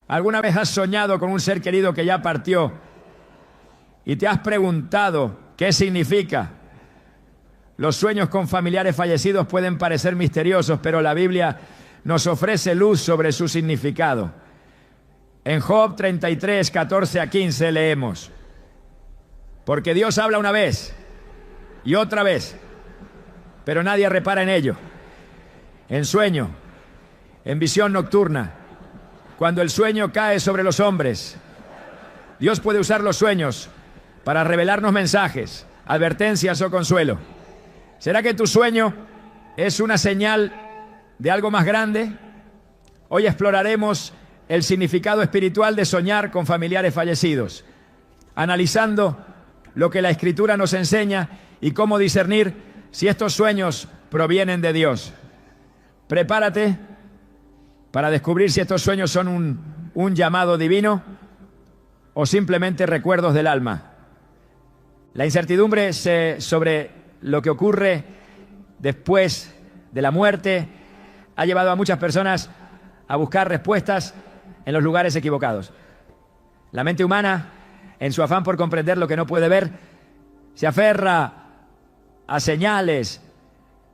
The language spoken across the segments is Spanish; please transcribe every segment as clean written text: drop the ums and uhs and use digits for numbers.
¿Alguna vez has soñado con un ser querido que ya partió y te has preguntado qué significa? Los sueños con familiares fallecidos pueden parecer misteriosos, pero la Biblia nos ofrece luz sobre su significado. En Job 33, 14 a 15 leemos: porque Dios habla una vez y otra vez, pero nadie repara en ello. En sueño, en visión nocturna, cuando el sueño cae sobre los hombres, Dios puede usar los sueños para revelarnos mensajes, advertencias o consuelo. ¿Será que tu sueño es una señal de algo más grande? Hoy exploraremos el significado espiritual de soñar con familiares fallecidos, analizando lo que la Escritura nos enseña y cómo discernir si estos sueños provienen de Dios. Prepárate para descubrir si estos sueños son un llamado divino o simplemente recuerdos del alma. La incertidumbre sobre lo que ocurre después de la muerte ha llevado a muchas personas a buscar respuestas en los lugares equivocados. La mente humana, en su afán por comprender lo que no puede ver, se aferra a señales,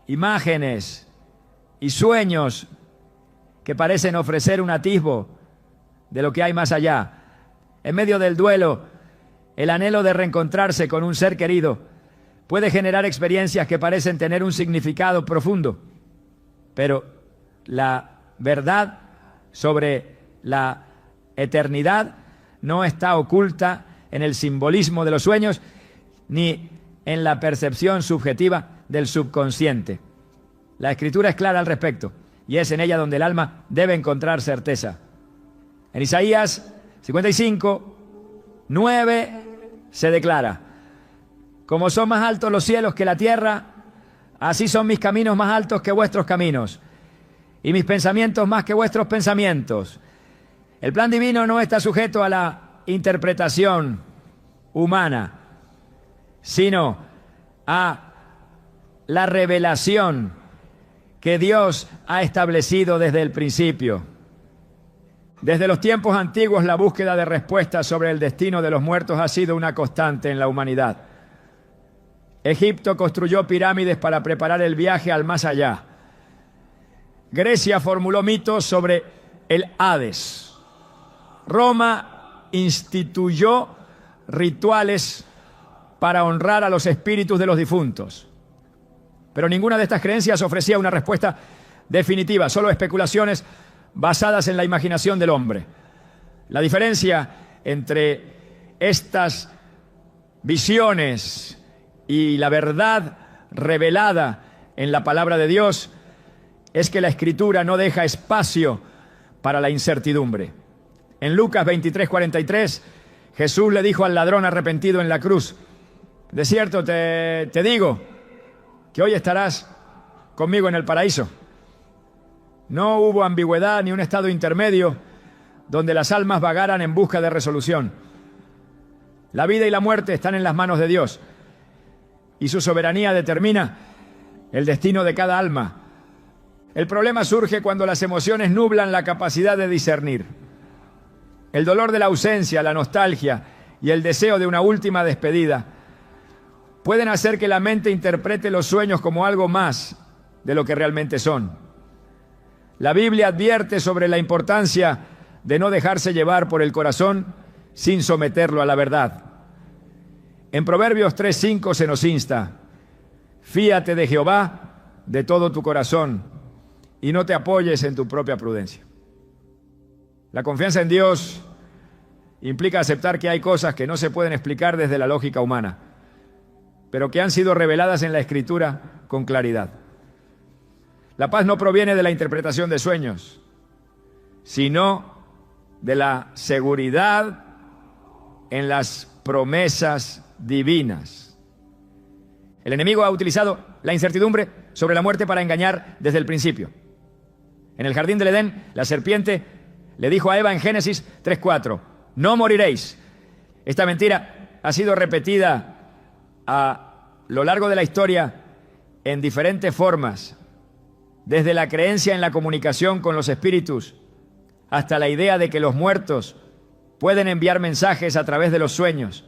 imágenes y sueños que parecen ofrecer un atisbo de lo que hay más allá. En medio del duelo, el anhelo de reencontrarse con un ser querido puede generar experiencias que parecen tener un significado profundo, pero la verdad sobre la eternidad no está oculta en el simbolismo de los sueños ni en la percepción subjetiva del subconsciente. La Escritura es clara al respecto y es en ella donde el alma debe encontrar certeza. En Isaías 55, 9 se declara: como son más altos los cielos que la tierra, así son mis caminos más altos que vuestros caminos, y mis pensamientos más que vuestros pensamientos. El plan divino no está sujeto a la interpretación humana, sino a la revelación que Dios ha establecido desde el principio. Desde los tiempos antiguos, la búsqueda de respuestas sobre el destino de los muertos ha sido una constante en la humanidad. Egipto construyó pirámides para preparar el viaje al más allá. Grecia formuló mitos sobre el Hades. Roma instituyó rituales para honrar a los espíritus de los difuntos. Pero ninguna de estas creencias ofrecía una respuesta definitiva, solo especulaciones basadas en la imaginación del hombre. La diferencia entre estas visiones y la verdad revelada en la palabra de Dios es que la Escritura no deja espacio para la incertidumbre. En Lucas 23, 43, Jesús le dijo al ladrón arrepentido en la cruz: de cierto te digo que hoy estarás conmigo en el paraíso. No hubo ambigüedad ni un estado intermedio donde las almas vagaran en busca de resolución. La vida y la muerte están en las manos de Dios y su soberanía determina el destino de cada alma. El problema surge cuando las emociones nublan la capacidad de discernir. El dolor de la ausencia, la nostalgia y el deseo de una última despedida pueden hacer que la mente interprete los sueños como algo más de lo que realmente son. La Biblia advierte sobre la importancia de no dejarse llevar por el corazón sin someterlo a la verdad. En Proverbios 3:5 se nos insta: fíate de Jehová de todo tu corazón y no te apoyes en tu propia prudencia. La confianza en Dios implica aceptar que hay cosas que no se pueden explicar desde la lógica humana, pero que han sido reveladas en la Escritura con claridad. La paz no proviene de la interpretación de sueños, sino de la seguridad en las promesas divinas. El enemigo ha utilizado la incertidumbre sobre la muerte para engañar desde el principio. En el jardín del Edén, la serpiente le dijo a Eva en Génesis 3:4: no moriréis. Esta mentira ha sido repetida a lo largo de la historia en diferentes formas, desde la creencia en la comunicación con los espíritus hasta la idea de que los muertos pueden enviar mensajes a través de los sueños.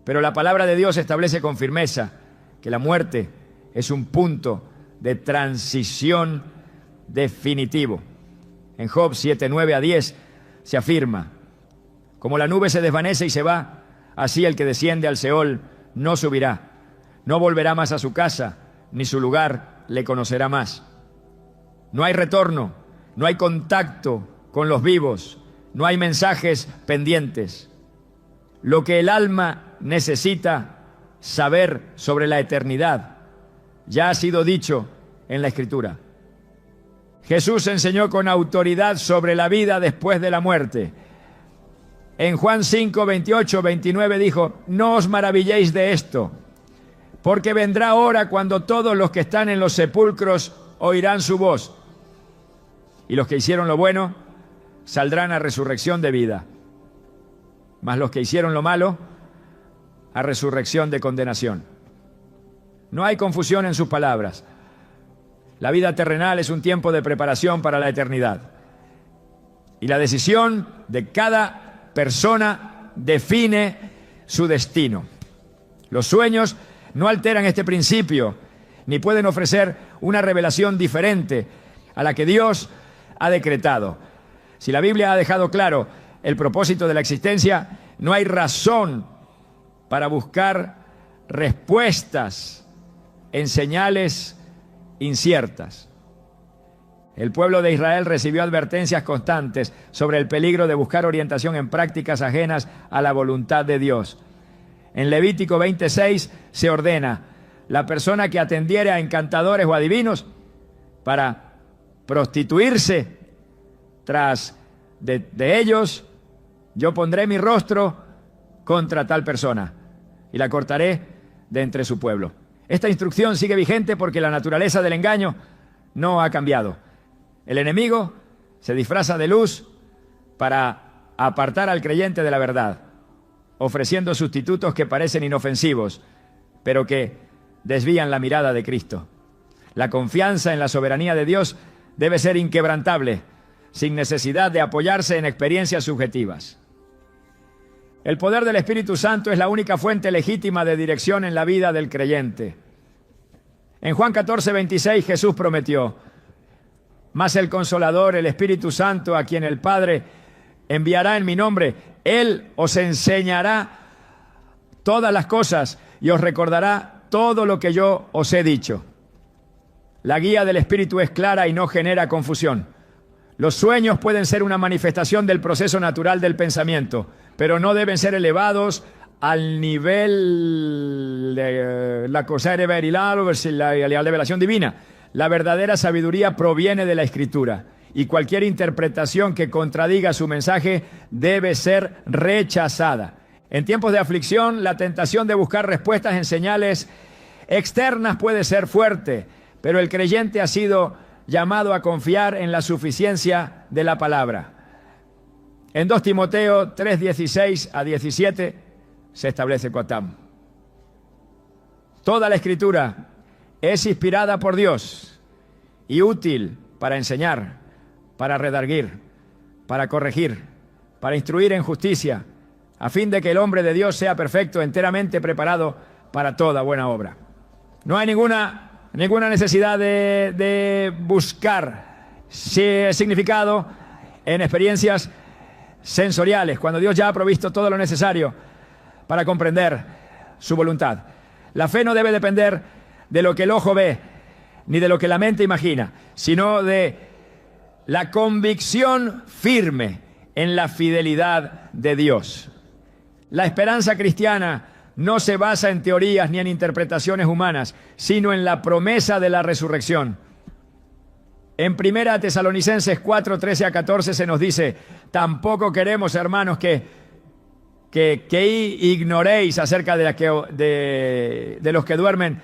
Pero la palabra de Dios establece con firmeza que la muerte es un punto de transición definitivo. En Job 7, 9 a 10 se afirma: como la nube se desvanece y se va, así el que desciende al Seol no subirá, no volverá más a su casa, ni su lugar le conocerá más. No hay retorno, no hay contacto con los vivos, no hay mensajes pendientes. Lo que el alma necesita saber sobre la eternidad ya ha sido dicho en la Escritura. Jesús enseñó con autoridad sobre la vida después de la muerte. En Juan 5, 28, 29 dijo: no os maravilléis de esto, porque vendrá hora cuando todos los que están en los sepulcros oirán su voz, y los que hicieron lo bueno saldrán a resurrección de vida, mas los que hicieron lo malo a resurrección de condenación. No hay confusión en sus palabras. La vida terrenal es un tiempo de preparación para la eternidad, y la decisión de cada persona define su destino. Los sueños no alteran este principio, ni pueden ofrecer una revelación diferente a la que Dios ha decretado. Si la Biblia ha dejado claro el propósito de la existencia, no hay razón para buscar respuestas en señales inciertas. El pueblo de Israel recibió advertencias constantes sobre el peligro de buscar orientación en prácticas ajenas a la voluntad de Dios. En Levítico 26 se ordena: la persona que atendiere a encantadores o adivinos para prostituirse tras de ellos, yo pondré mi rostro contra tal persona y la cortaré de entre su pueblo. Esta instrucción sigue vigente porque la naturaleza del engaño no ha cambiado. El enemigo se disfraza de luz para apartar al creyente de la verdad, ofreciendo sustitutos que parecen inofensivos, pero que desvían la mirada de Cristo. La confianza en la soberanía de Dios debe ser inquebrantable, sin necesidad de apoyarse en experiencias subjetivas. El poder del Espíritu Santo es la única fuente legítima de dirección en la vida del creyente. En Juan 14, 26 Jesús prometió: mas el Consolador, el Espíritu Santo, a quien el Padre enviará en mi nombre, Él os enseñará todas las cosas y os recordará todo lo que yo os he dicho. La guía del Espíritu es clara y no genera confusión. Los sueños pueden ser una manifestación del proceso natural del pensamiento, pero no deben ser elevados al nivel de la cosa de la revelación divina. La verdadera sabiduría proviene de la Escritura, y cualquier interpretación que contradiga su mensaje debe ser rechazada. En tiempos de aflicción, la tentación de buscar respuestas en señales externas puede ser fuerte, pero el creyente ha sido llamado a confiar en la suficiencia de la palabra. En 2 Timoteo 3, 16 a 17 se establece cotam: toda la Escritura es inspirada por Dios y útil para enseñar, para redarguir, para corregir, para instruir en justicia, a fin de que el hombre de Dios sea perfecto, enteramente preparado para toda buena obra. No hay ninguna necesidad de buscar significado en experiencias sensoriales, cuando Dios ya ha provisto todo lo necesario para comprender su voluntad. La fe no debe depender de lo que el ojo ve, ni de lo que la mente imagina, sino de la convicción firme en la fidelidad de Dios. La esperanza cristiana no se basa en teorías ni en interpretaciones humanas, sino en la promesa de la resurrección. En 1 Tesalonicenses 4, 13 a 14 se nos dice: tampoco queremos, hermanos, que ignoréis acerca de los que duermen,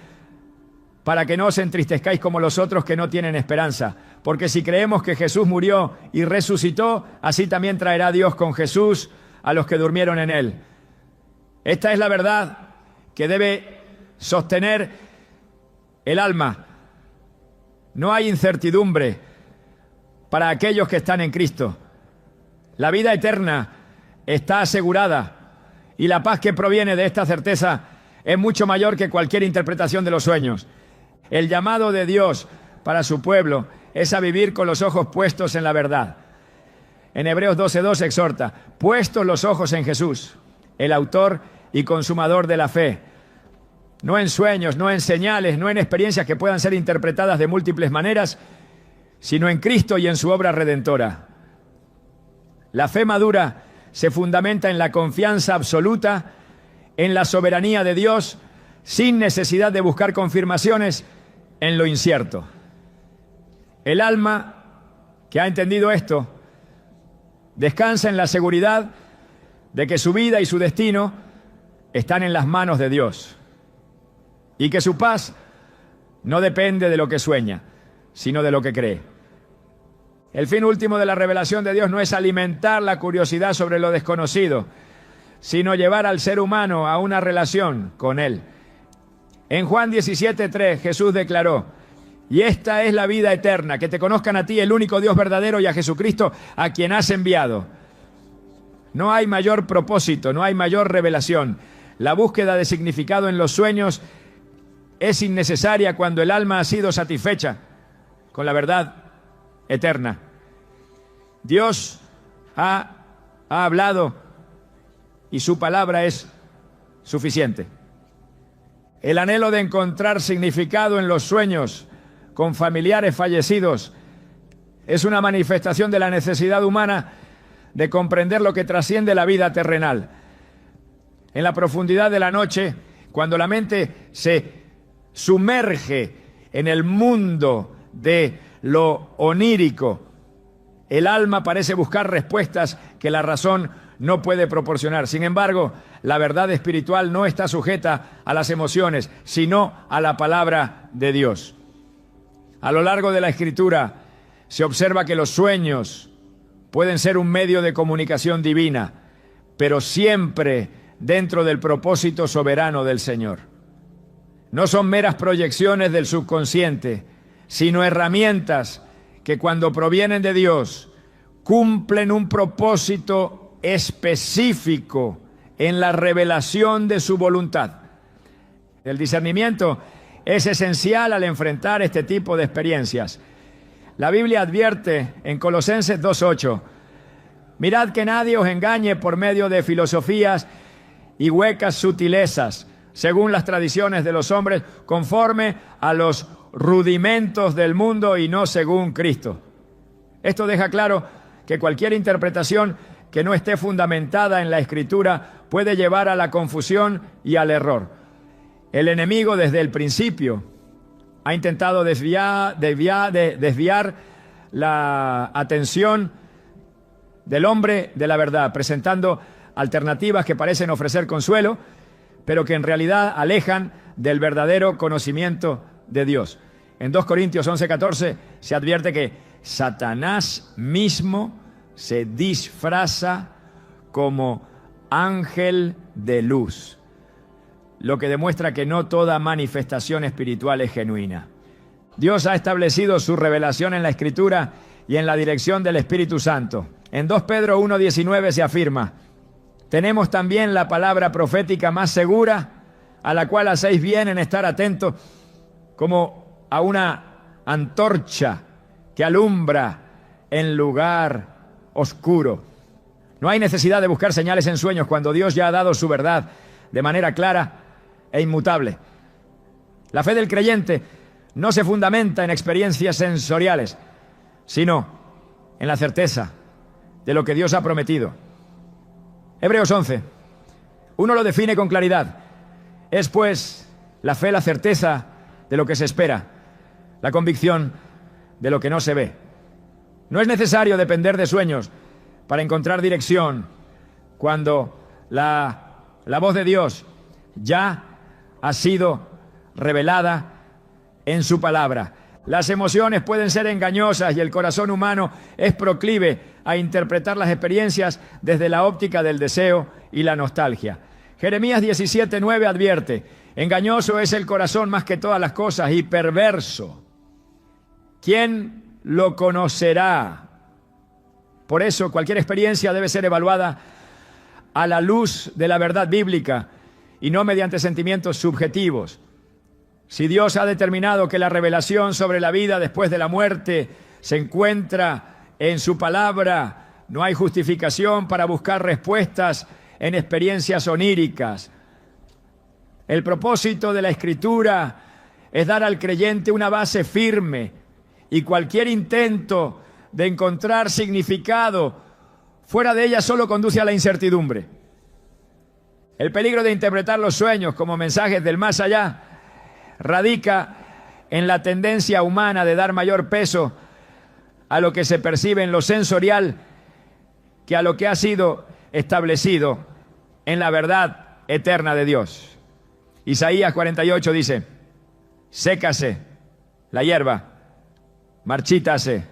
para que no os entristezcáis como los otros que no tienen esperanza. Porque si creemos que Jesús murió y resucitó, así también traerá Dios con Jesús a los que durmieron en él. Esta es la verdad que debe sostener el alma. No hay incertidumbre para aquellos que están en Cristo. La vida eterna está asegurada y la paz que proviene de esta certeza es mucho mayor que cualquier interpretación de los sueños. El llamado de Dios para su pueblo es a vivir con los ojos puestos en la verdad. En Hebreos 12:2 exhorta: puestos los ojos en Jesús, el autor y consumador de la fe. No en sueños, no en señales, no en experiencias que puedan ser interpretadas de múltiples maneras, sino en Cristo y en su obra redentora. La fe madura se fundamenta en la confianza absoluta en la soberanía de Dios, sin necesidad de buscar confirmaciones en lo incierto. El alma que ha entendido esto descansa en la seguridad de que su vida y su destino están en las manos de Dios y que su paz no depende de lo que sueña, sino de lo que cree. El fin último de la revelación de Dios no es alimentar la curiosidad sobre lo desconocido, sino llevar al ser humano a una relación con Él. En Juan 17:3 Jesús declaró: y esta es la vida eterna, que te conozcan a ti, el único Dios verdadero, y a Jesucristo, a quien has enviado. No hay mayor propósito, no hay mayor revelación. La búsqueda de significado en los sueños es innecesaria cuando el alma ha sido satisfecha con la verdad eterna. Dios ha hablado y su palabra es suficiente. El anhelo de encontrar significado en los sueños con familiares fallecidos es una manifestación de la necesidad humana de comprender lo que trasciende la vida terrenal. En la profundidad de la noche, cuando la mente se sumerge en el mundo de lo onírico, el alma parece buscar respuestas que la razón no puede proporcionar. Sin embargo, la verdad espiritual no está sujeta a las emociones, sino a la palabra de Dios. A lo largo de la Escritura se observa que los sueños pueden ser un medio de comunicación divina, pero siempre dentro del propósito soberano del Señor. No son meras proyecciones del subconsciente, sino herramientas que cuando provienen de Dios cumplen un propósito específico en la revelación de su voluntad. El discernimiento es esencial al enfrentar este tipo de experiencias. La Biblia advierte en Colosenses 2:8: mirad que nadie os engañe por medio de filosofías y huecas sutilezas, según las tradiciones de los hombres, conforme a los rudimentos del mundo y no según Cristo. Esto deja claro que cualquier interpretación que no esté fundamentada en la Escritura puede llevar a la confusión y al error. El enemigo desde el principio ha intentado desviar la atención del hombre de la verdad, presentando alternativas que parecen ofrecer consuelo, pero que en realidad alejan del verdadero conocimiento de Dios. En 2 Corintios 11:14 se advierte que Satanás mismo se disfraza como ángel de luz, lo que demuestra que no toda manifestación espiritual es genuina. Dios ha establecido su revelación en la Escritura y en la dirección del Espíritu Santo. En 2 Pedro 1:19 se afirma: tenemos también la palabra profética más segura, a la cual hacéis bien en estar atentos como a una antorcha que alumbra en lugar oscuro. No hay necesidad de buscar señales en sueños cuando Dios ya ha dado su verdad de manera clara e inmutable. La fe del creyente no se fundamenta en experiencias sensoriales, sino en la certeza de lo que Dios ha prometido. Hebreos 11. Uno lo define con claridad. Es pues la fe la certeza de lo que se espera, la convicción de lo que no se ve. No es necesario depender de sueños para encontrar dirección cuando la voz de Dios ya ha sido revelada en su palabra. Las emociones pueden ser engañosas y el corazón humano es proclive a interpretar las experiencias desde la óptica del deseo y la nostalgia. Jeremías 17:9 advierte: engañoso es el corazón más que todas las cosas y perverso. ¿Quién lo conocerá? Por eso, cualquier experiencia debe ser evaluada a la luz de la verdad bíblica y no mediante sentimientos subjetivos. Si Dios ha determinado que la revelación sobre la vida después de la muerte se encuentra en su palabra, no hay justificación para buscar respuestas en experiencias oníricas. El propósito de la Escritura es dar al creyente una base firme, y cualquier intento de encontrar significado fuera de ella solo conduce a la incertidumbre. El peligro de interpretar los sueños como mensajes del más allá radica en la tendencia humana de dar mayor peso a lo que se percibe en lo sensorial que a lo que ha sido establecido en la verdad eterna de Dios. Isaías 48 dice: sécase la hierba, marchítase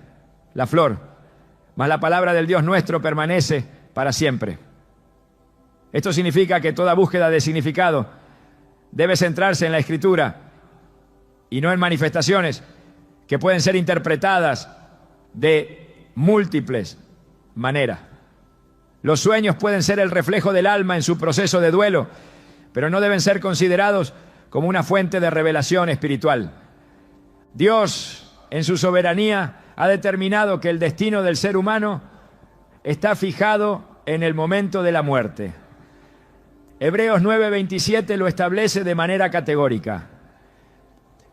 la flor, mas la palabra del Dios nuestro permanece para siempre. Esto significa que toda búsqueda de significado debe centrarse en la Escritura y no en manifestaciones que pueden ser interpretadas de múltiples maneras. Los sueños pueden ser el reflejo del alma en su proceso de duelo, pero no deben ser considerados como una fuente de revelación espiritual. Dios, en su soberanía, ha determinado que el destino del ser humano está fijado en el momento de la muerte. Hebreos 9:27 lo establece de manera categórica.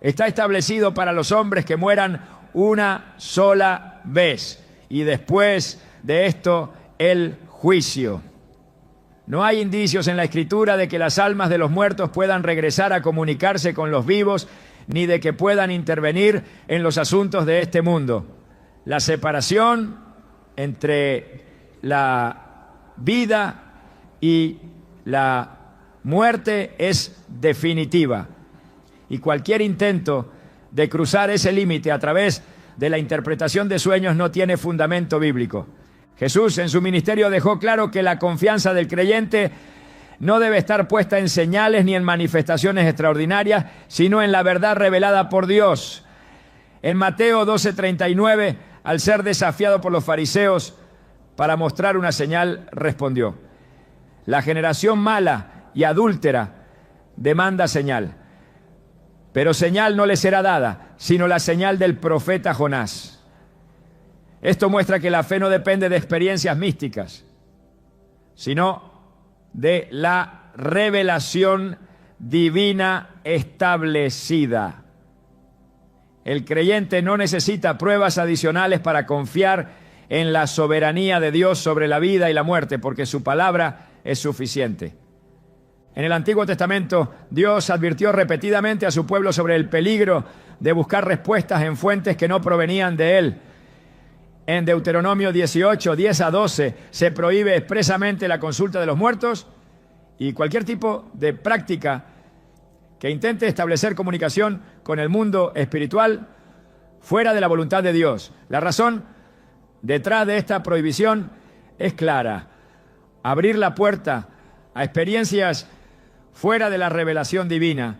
Está establecido para los hombres que mueran una sola vez, y después de esto el juicio. No hay indicios en la Escritura de que las almas de los muertos puedan regresar a comunicarse con los vivos, ni de que puedan intervenir en los asuntos de este mundo. La separación entre la vida y la muerte es definitiva, y cualquier intento de cruzar ese límite a través de la interpretación de sueños no tiene fundamento bíblico. Jesús en su ministerio dejó claro que la confianza del creyente no debe estar puesta en señales ni en manifestaciones extraordinarias, sino en la verdad revelada por Dios. En Mateo 12:39, al ser desafiado por los fariseos para mostrar una señal, respondió: la generación mala y adúltera demanda señal, pero señal no le será dada, sino la señal del profeta Jonás. Esto muestra que la fe no depende de experiencias místicas, sino de la revelación divina establecida. El creyente no necesita pruebas adicionales para confiar en la soberanía de Dios sobre la vida y la muerte, porque su palabra es suficiente. En el Antiguo Testamento, Dios advirtió repetidamente a su pueblo sobre el peligro de buscar respuestas en fuentes que no provenían de Él. En Deuteronomio 18, 10 a 12, se prohíbe expresamente la consulta de los muertos y cualquier tipo de práctica que intente establecer comunicación con el mundo espiritual fuera de la voluntad de Dios. La razón detrás de esta prohibición es clara: abrir la puerta a experiencias fuera de la revelación divina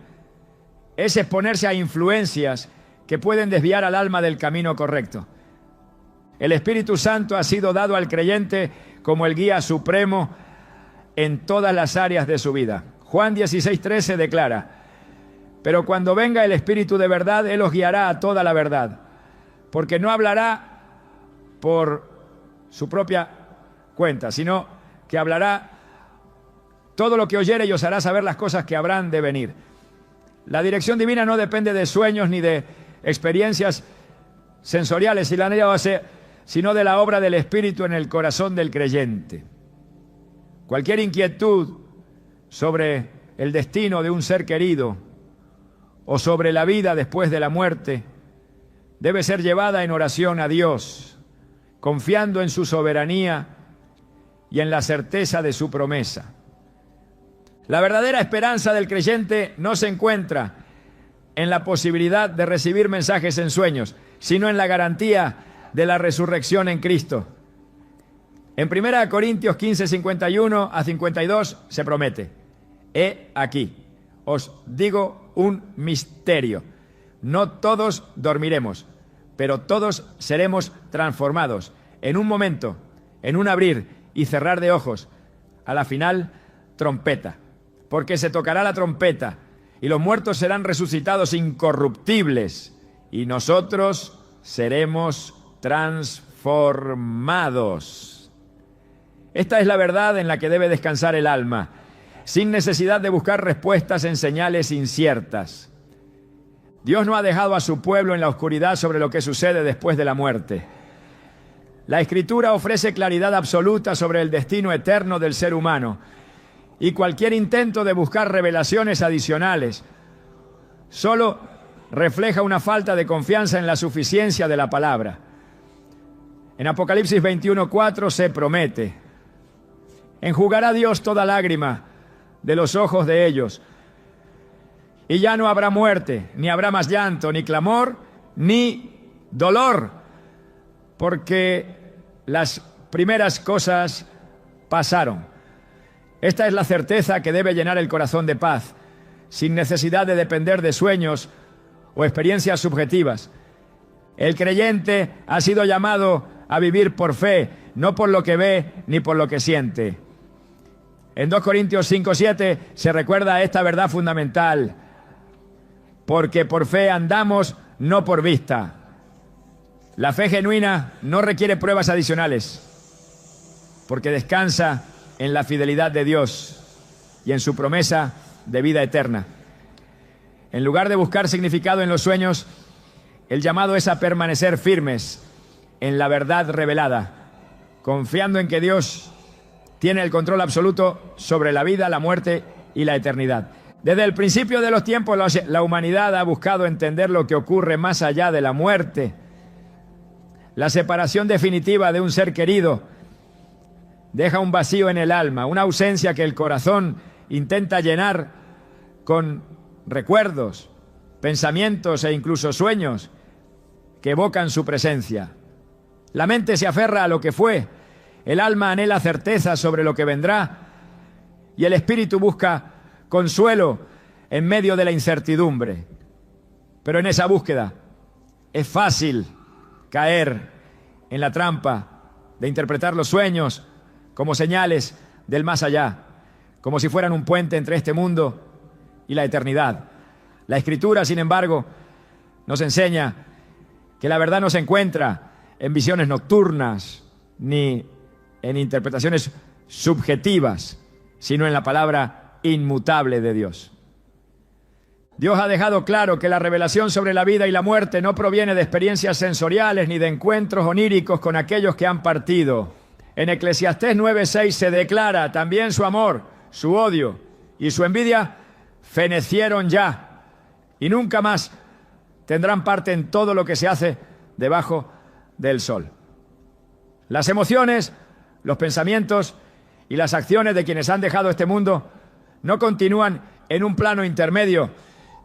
es exponerse a influencias que pueden desviar al alma del camino correcto. El Espíritu Santo ha sido dado al creyente como el guía supremo en todas las áreas de su vida. Juan 16:13 declara: pero cuando venga el Espíritu de verdad, Él os guiará a toda la verdad, porque no hablará por su propia cuenta, sino que hablará todo lo que oyere y os hará saber las cosas que habrán de venir. La dirección divina no depende de sueños ni de experiencias sensoriales, sino de la obra del Espíritu en el corazón del creyente. Cualquier inquietud sobre el destino de un ser querido o sobre la vida después de la muerte debe ser llevada en oración a Dios, confiando en su soberanía y en la certeza de su promesa. La verdadera esperanza del creyente no se encuentra en la posibilidad de recibir mensajes en sueños, sino en la garantía de la resurrección en Cristo. En 1 Corintios 15, 51 a 52 se promete: he aquí, os digo un misterio, no todos dormiremos, pero todos seremos transformados en un momento, en un abrir y cerrar de ojos, a la final, trompeta. Porque se tocará la trompeta y los muertos serán resucitados incorruptibles y nosotros seremos transformados. Esta es la verdad en la que debe descansar el alma, sin necesidad de buscar respuestas en señales inciertas. Dios no ha dejado a su pueblo en la oscuridad sobre lo que sucede después de la muerte. La Escritura ofrece claridad absoluta sobre el destino eterno del ser humano, y cualquier intento de buscar revelaciones adicionales solo refleja una falta de confianza en la suficiencia de la palabra. En Apocalipsis 21:4 se promete: enjugará Dios toda lágrima de los ojos de ellos, y ya no habrá muerte, ni habrá más llanto, ni clamor, ni dolor, porque las primeras cosas pasaron. Esta es la certeza que debe llenar el corazón de paz, sin necesidad de depender de sueños o experiencias subjetivas. El creyente ha sido llamado a vivir por fe, no por lo que ve ni por lo que siente. En 2 Corintios 5:7 se recuerda esta verdad fundamental: porque por fe andamos, no por vista. La fe genuina no requiere pruebas adicionales, porque descansa en la fidelidad de Dios y en su promesa de vida eterna. En lugar de buscar significado en los sueños, el llamado es a permanecer firmes en la verdad revelada, confiando en que Dios tiene el control absoluto sobre la vida, la muerte y la eternidad. Desde el principio de los tiempos, la humanidad ha buscado entender lo que ocurre más allá de la muerte. La separación definitiva de un ser querido deja un vacío en el alma, una ausencia que el corazón intenta llenar con recuerdos, pensamientos e incluso sueños que evocan su presencia. La mente se aferra a lo que fue, el alma anhela certeza sobre lo que vendrá y el espíritu busca consuelo en medio de la incertidumbre. Pero en esa búsqueda es fácil caer en la trampa de interpretar los sueños como señales del más allá, como si fueran un puente entre este mundo y la eternidad. La Escritura, sin embargo, nos enseña que la verdad no se encuentra en visiones nocturnas ni en interpretaciones subjetivas, sino en la palabra inmutable de Dios. Dios ha dejado claro que la revelación sobre la vida y la muerte no proviene de experiencias sensoriales ni de encuentros oníricos con aquellos que han partido. En Eclesiastés 9:6 se declara: también su amor, su odio y su envidia fenecieron ya, y nunca más tendrán parte en todo lo que se hace debajo del sol. Las emociones, los pensamientos y las acciones de quienes han dejado este mundo no continúan en un plano intermedio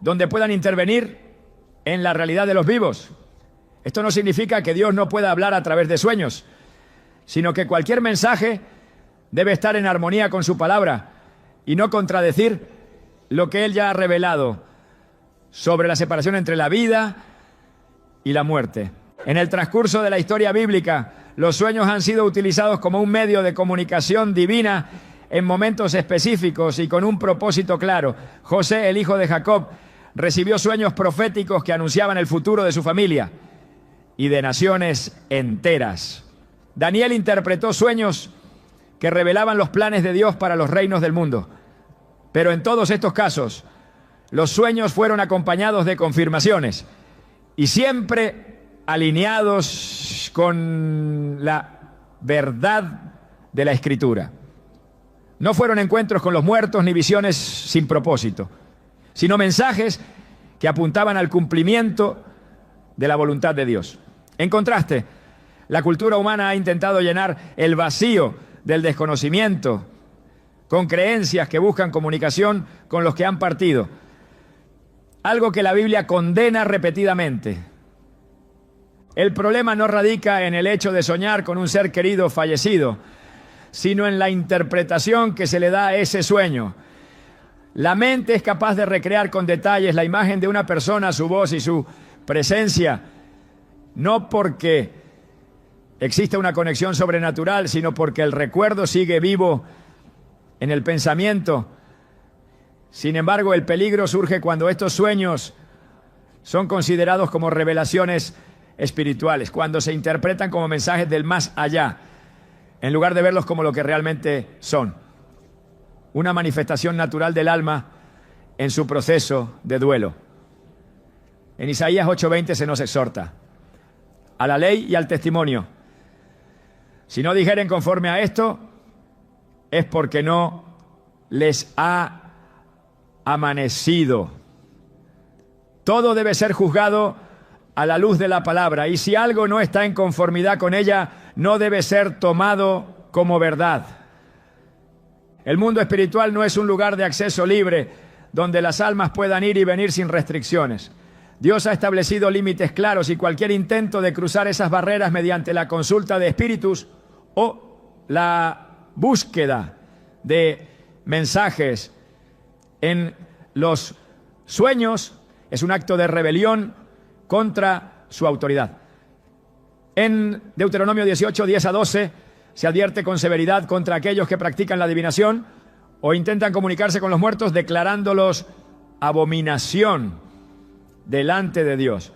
donde puedan intervenir en la realidad de los vivos. Esto no significa que Dios no pueda hablar a través de sueños, sino que cualquier mensaje debe estar en armonía con su palabra y no contradecir lo que Él ya ha revelado sobre la separación entre la vida y la muerte. En el transcurso de la historia bíblica, los sueños han sido utilizados como un medio de comunicación divina en momentos específicos y con un propósito claro. José, el hijo de Jacob, recibió sueños proféticos que anunciaban el futuro de su familia y de naciones enteras. Daniel interpretó sueños que revelaban los planes de Dios para los reinos del mundo. Pero en todos estos casos, los sueños fueron acompañados de confirmaciones y siempre alineados con la verdad de la Escritura. No fueron encuentros con los muertos ni visiones sin propósito, sino mensajes que apuntaban al cumplimiento de la voluntad de Dios. En contraste, la cultura humana ha intentado llenar el vacío del desconocimiento con creencias que buscan comunicación con los que han partido, algo que la Biblia condena repetidamente. El problema no radica en el hecho de soñar con un ser querido fallecido, sino en la interpretación que se le da a ese sueño. La mente es capaz de recrear con detalles la imagen de una persona, su voz y su presencia, no porque existe una conexión sobrenatural, sino porque el recuerdo sigue vivo en el pensamiento. Sin embargo, el peligro surge cuando estos sueños son considerados como revelaciones espirituales, cuando se interpretan como mensajes del más allá, en lugar de verlos como lo que realmente son, una manifestación natural del alma en su proceso de duelo. En Isaías 8:20 se nos exhorta a la ley y al testimonio. Si no dijeren conforme a esto, es porque no les ha amanecido. Todo debe ser juzgado a la luz de la palabra, y si algo no está en conformidad con ella, no debe ser tomado como verdad. El mundo espiritual no es un lugar de acceso libre, donde las almas puedan ir y venir sin restricciones. Dios ha establecido límites claros, y cualquier intento de cruzar esas barreras mediante la consulta de espíritus o la búsqueda de mensajes en los sueños es un acto de rebelión contra su autoridad. En Deuteronomio 18, 10-12, se advierte con severidad contra aquellos que practican la adivinación o intentan comunicarse con los muertos, declarándolos abominación delante de Dios.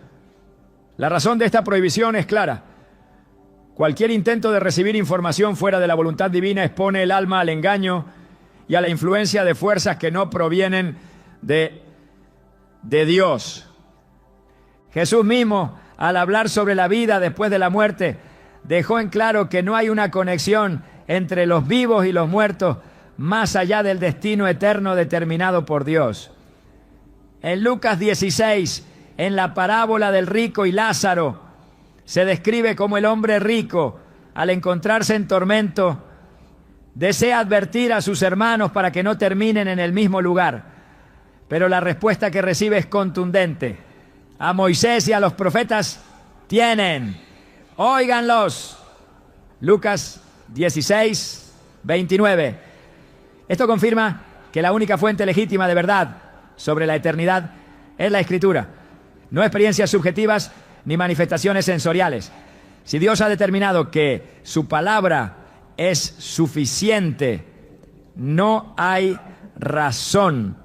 La razón de esta prohibición es clara. Cualquier intento de recibir información fuera de la voluntad divina expone el alma al engaño y a la influencia de fuerzas que no provienen de Dios. Jesús mismo, al hablar sobre la vida después de la muerte, dejó en claro que no hay una conexión entre los vivos y los muertos más allá del destino eterno determinado por Dios. En Lucas 16, en la parábola del rico y Lázaro, se describe cómo el hombre rico, al encontrarse en tormento, desea advertir a sus hermanos para que no terminen en el mismo lugar. Pero la respuesta que recibe es contundente. A Moisés y a los profetas tienen, óiganlos. Lucas 16, 29. Esto confirma que la única fuente legítima de verdad sobre la eternidad es la Escritura, no experiencias subjetivas ni manifestaciones sensoriales. Si Dios ha determinado que su palabra es suficiente, no hay razón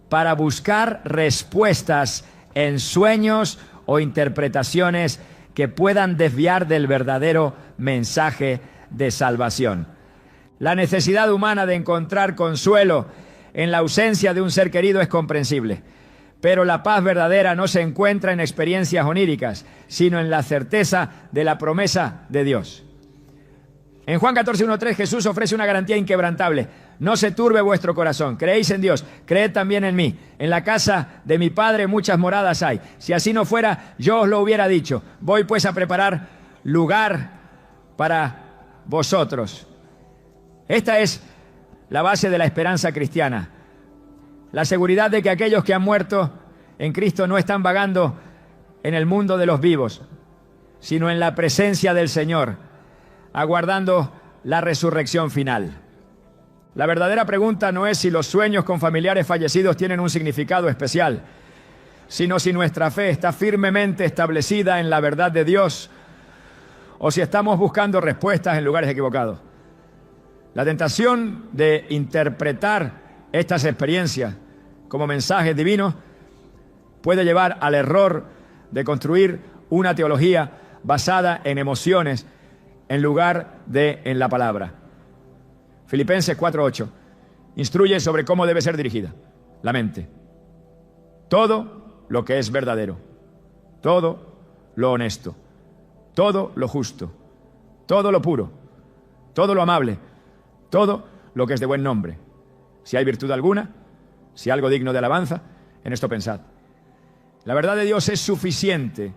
para buscar respuestas en sueños o interpretaciones que puedan desviar del verdadero mensaje de salvación. La necesidad humana de encontrar consuelo en la ausencia de un ser querido es comprensible, pero la paz verdadera no se encuentra en experiencias oníricas, sino en la certeza de la promesa de Dios. En Juan 14:1-3 Jesús ofrece una garantía inquebrantable. No se turbe vuestro corazón. Creéis en Dios, creed también en mí. En la casa de mi Padre muchas moradas hay. Si así no fuera, yo os lo hubiera dicho. Voy pues a preparar lugar para vosotros. Esta es la base de la esperanza cristiana. La seguridad de que aquellos que han muerto en Cristo no están vagando en el mundo de los vivos, sino en la presencia del Señor, aguardando la resurrección final. La verdadera pregunta no es si los sueños con familiares fallecidos tienen un significado especial, sino si nuestra fe está firmemente establecida en la verdad de Dios o si estamos buscando respuestas en lugares equivocados. La tentación de interpretar estas experiencias como mensajes divinos puede llevar al error de construir una teología basada en emociones en lugar de en la palabra. Filipenses 4:8 instruye sobre cómo debe ser dirigida la mente. Todo lo que es verdadero, todo lo honesto, todo lo justo, todo lo puro, todo lo amable, todo lo que es de buen nombre. Si hay virtud alguna, si algo digno de alabanza, en esto pensad. La verdad de Dios es suficiente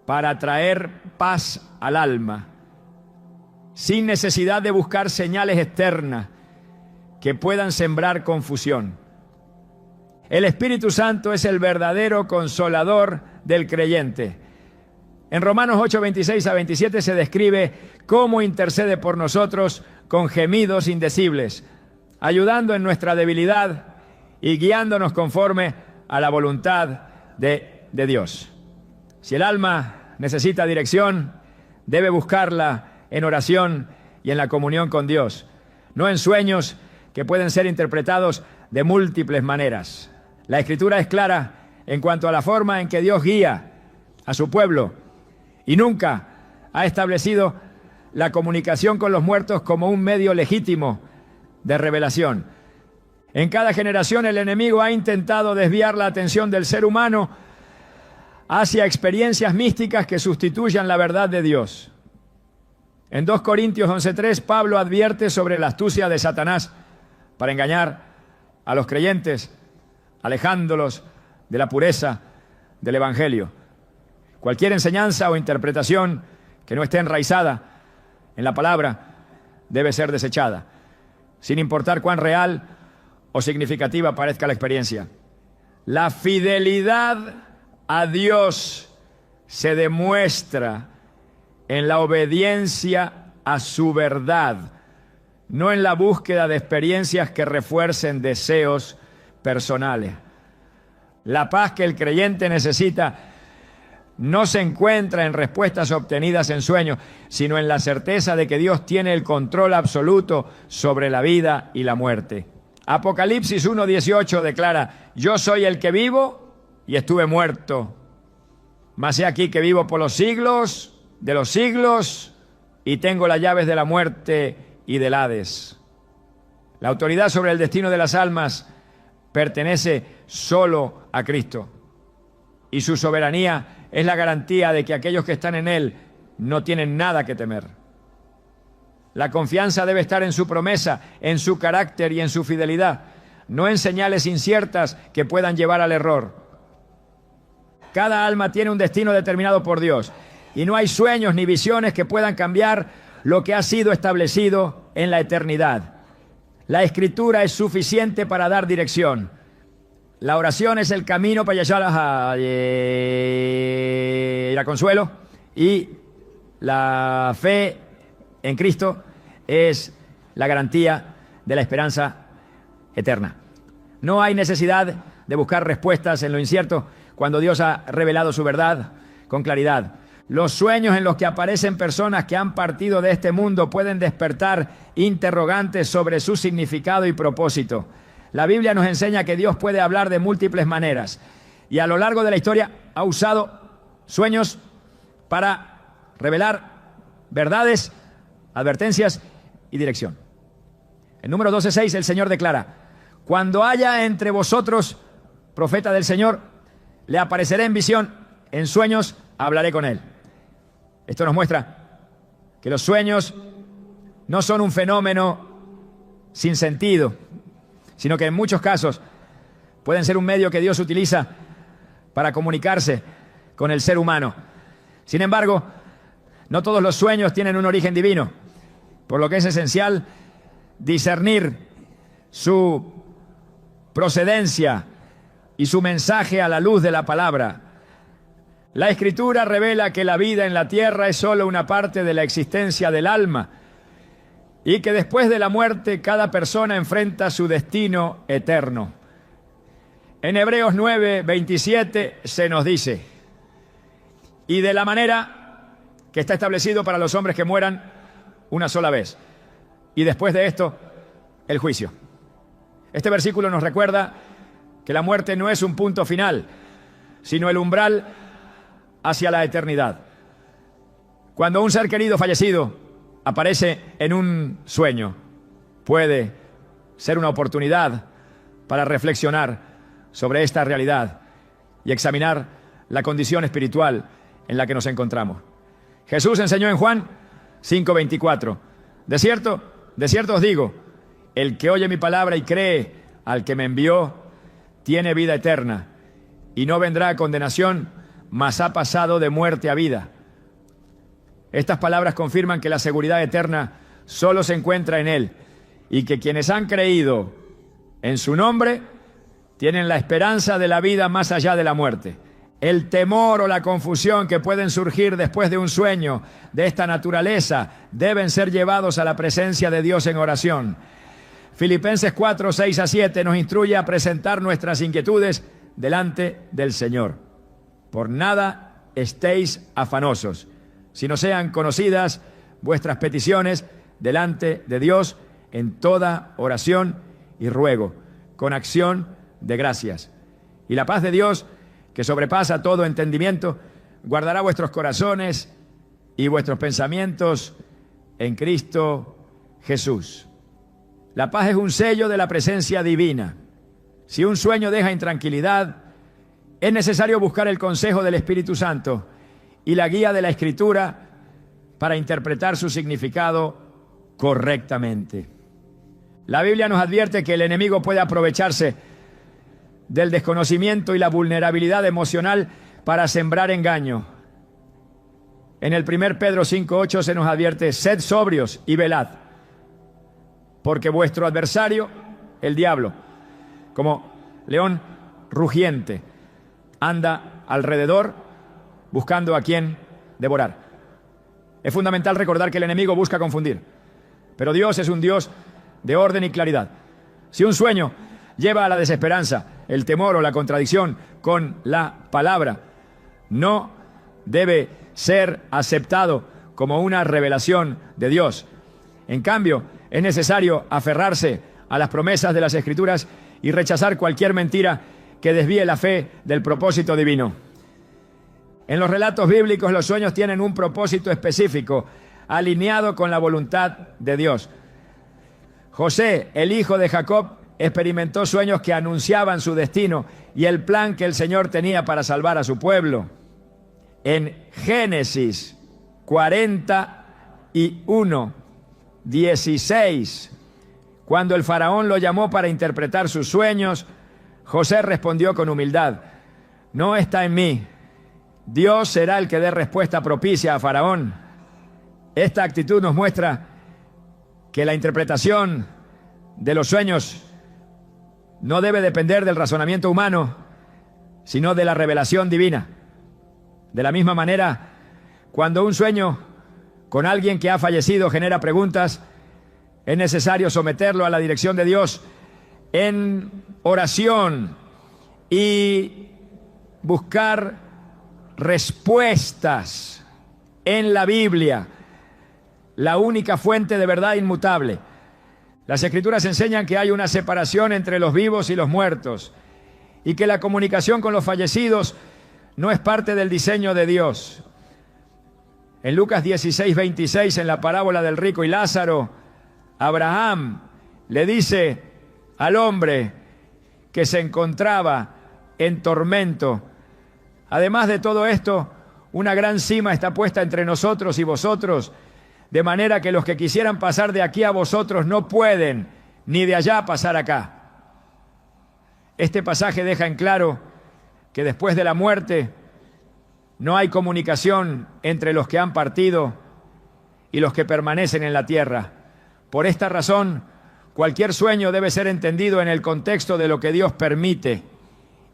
para traer paz al alma, sin necesidad de buscar señales externas que puedan sembrar confusión. El Espíritu Santo es el verdadero consolador del creyente. En Romanos 8:26-27 se describe cómo intercede por nosotros con gemidos indecibles, ayudando en nuestra debilidad y guiándonos conforme a la voluntad de Dios. Si el alma necesita dirección, debe buscarla en oración y en la comunión con Dios, no en sueños que pueden ser interpretados de múltiples maneras. La Escritura es clara en cuanto a la forma en que Dios guía a su pueblo y nunca ha establecido la comunicación con los muertos como un medio legítimo de revelación. En cada generación el enemigo ha intentado desviar la atención del ser humano hacia experiencias místicas que sustituyan la verdad de Dios. En 2 Corintios 11:3, Pablo advierte sobre la astucia de Satanás para engañar a los creyentes, alejándolos de la pureza del Evangelio. Cualquier enseñanza o interpretación que no esté enraizada en la palabra debe ser desechada, sin importar cuán real o significativa parezca la experiencia. La fidelidad a Dios se demuestra en la obediencia a su verdad, no en la búsqueda de experiencias que refuercen deseos personales. La paz que el creyente necesita no se encuentra en respuestas obtenidas en sueños, sino en la certeza de que Dios tiene el control absoluto sobre la vida y la muerte. Apocalipsis 1:18 declara: yo soy el que vivo y estuve muerto, mas he aquí que vivo por los siglos de los siglos y tengo las llaves de la muerte y del Hades. La autoridad sobre el destino de las almas pertenece solo a Cristo, y su soberanía es la garantía de que aquellos que están en Él no tienen nada que temer. La confianza debe estar en su promesa, en su carácter y en su fidelidad, no en señales inciertas que puedan llevar al error. Cada alma tiene un destino determinado por Dios, y no hay sueños ni visiones que puedan cambiar lo que ha sido establecido en la eternidad. La Escritura es suficiente para dar dirección. La oración es el camino para llegar a consuelo, y la fe en Cristo es la garantía de la esperanza eterna. No hay necesidad de buscar respuestas en lo incierto cuando Dios ha revelado su verdad con claridad. Los sueños en los que aparecen personas que han partido de este mundo pueden despertar interrogantes sobre su significado y propósito. La Biblia nos enseña que Dios puede hablar de múltiples maneras, y a lo largo de la historia ha usado sueños para revelar verdades, advertencias y dirección. En Números 12:6 el Señor declara: cuando haya entre vosotros profeta del Señor, le apareceré en visión, en sueños hablaré con él. Esto nos muestra que los sueños no son un fenómeno sin sentido, sino que en muchos casos pueden ser un medio que Dios utiliza para comunicarse con el ser humano. Sin embargo, no todos los sueños tienen un origen divino, por lo que es esencial discernir su procedencia y su mensaje a la luz de la palabra. La Escritura revela que la vida en la tierra es solo una parte de la existencia del alma, y que después de la muerte cada persona enfrenta su destino eterno. En Hebreos 9:27 se nos dice: y de la manera que está establecido para los hombres que mueran una sola vez, y después de esto el juicio. Este versículo nos recuerda que la muerte no es un punto final, sino el umbral hacia la eternidad. Cuando un ser querido fallecido aparece en un sueño, puede ser una oportunidad para reflexionar sobre esta realidad y examinar la condición espiritual en la que nos encontramos. Jesús enseñó en Juan 5:24: de cierto os digo, el que oye mi palabra y cree al que me envió, tiene vida eterna, y no vendrá a condenación, mas ha pasado de muerte a vida. Estas palabras confirman que la seguridad eterna solo se encuentra en Él, y que quienes han creído en su nombre tienen la esperanza de la vida más allá de la muerte. El temor o la confusión que pueden surgir después de un sueño de esta naturaleza deben ser llevados a la presencia de Dios en oración. Filipenses 4:6-7 nos instruye a presentar nuestras inquietudes delante del Señor. Por nada estéis afanosos, sino sean conocidas vuestras peticiones delante de Dios en toda oración y ruego, con acción de gracias. Y la paz de Dios, que sobrepasa todo entendimiento, guardará vuestros corazones y vuestros pensamientos en Cristo Jesús. La paz es un sello de la presencia divina. Si un sueño deja intranquilidad, es necesario buscar el consejo del Espíritu Santo y la guía de la Escritura para interpretar su significado correctamente. La Biblia nos advierte que el enemigo puede aprovecharse del desconocimiento y la vulnerabilidad emocional para sembrar engaño. En el 1 Pedro 5:8 se nos advierte: sed sobrios y velad, porque vuestro adversario, el diablo, como león rugiente, anda alrededor buscando a quien devorar. Es fundamental recordar que el enemigo busca confundir, pero Dios es un Dios de orden y claridad. Si un sueño lleva a la desesperanza, el temor o la contradicción con la palabra, no debe ser aceptado como una revelación de Dios. En cambio, es necesario aferrarse a las promesas de las Escrituras y rechazar cualquier mentira que desvíe la fe del propósito divino. En los relatos bíblicos, los sueños tienen un propósito específico, alineado con la voluntad de Dios. José, el hijo de Jacob, experimentó sueños que anunciaban su destino y el plan que el Señor tenía para salvar a su pueblo. En Génesis 41:16, cuando el faraón lo llamó para interpretar sus sueños, José respondió con humildad: no está en mí. Dios será el que dé respuesta propicia a Faraón. Esta actitud nos muestra que la interpretación de los sueños no debe depender del razonamiento humano, sino de la revelación divina. De la misma manera, cuando un sueño con alguien que ha fallecido genera preguntas, es necesario someterlo a la dirección de Dios en oración y buscar respuestas en la Biblia, la única fuente de verdad inmutable. Las Escrituras enseñan que hay una separación entre los vivos y los muertos y que la comunicación con los fallecidos no es parte del diseño de Dios. En Lucas 16:26, en la parábola del rico y Lázaro, Abraham le dice al hombre que se encontraba en tormento: además de todo esto, una gran cima está puesta entre nosotros y vosotros, de manera que los que quisieran pasar de aquí a vosotros no pueden, ni de allá pasar acá. Este pasaje deja en claro que después de la muerte no hay comunicación entre los que han partido y los que permanecen en la tierra. Por esta razón, cualquier sueño debe ser entendido en el contexto de lo que Dios permite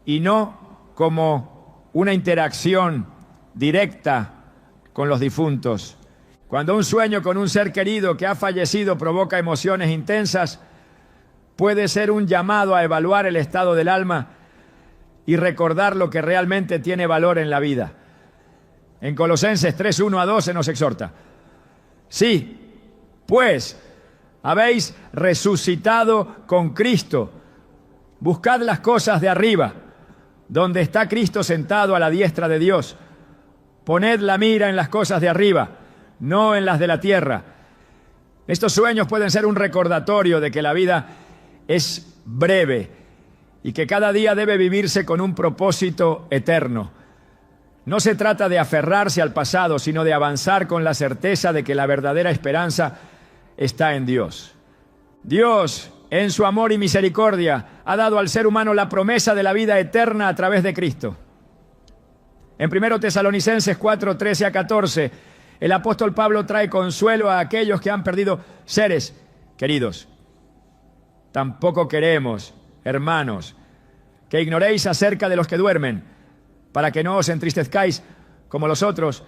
y no como una interacción directa con los difuntos. Cuando un sueño con un ser querido que ha fallecido provoca emociones intensas, puede ser un llamado a evaluar el estado del alma y recordar lo que realmente tiene valor en la vida. En Colosenses 3:1-2 nos exhorta: sí, pues habéis resucitado con Cristo, buscad las cosas de arriba, donde está Cristo sentado a la diestra de Dios. Poned la mira en las cosas de arriba, no en las de la tierra. Estos sueños pueden ser un recordatorio de que la vida es breve y que cada día debe vivirse con un propósito eterno. No se trata de aferrarse al pasado, sino de avanzar con la certeza de que la verdadera esperanza está en Dios. Dios, en su amor y misericordia, ha dado al ser humano la promesa de la vida eterna a través de Cristo. En 1 Tesalonicenses 4:13-14, el apóstol Pablo trae consuelo a aquellos que han perdido seres queridos. Tampoco queremos, hermanos, que ignoréis acerca de los que duermen, para que no os entristezcáis como los otros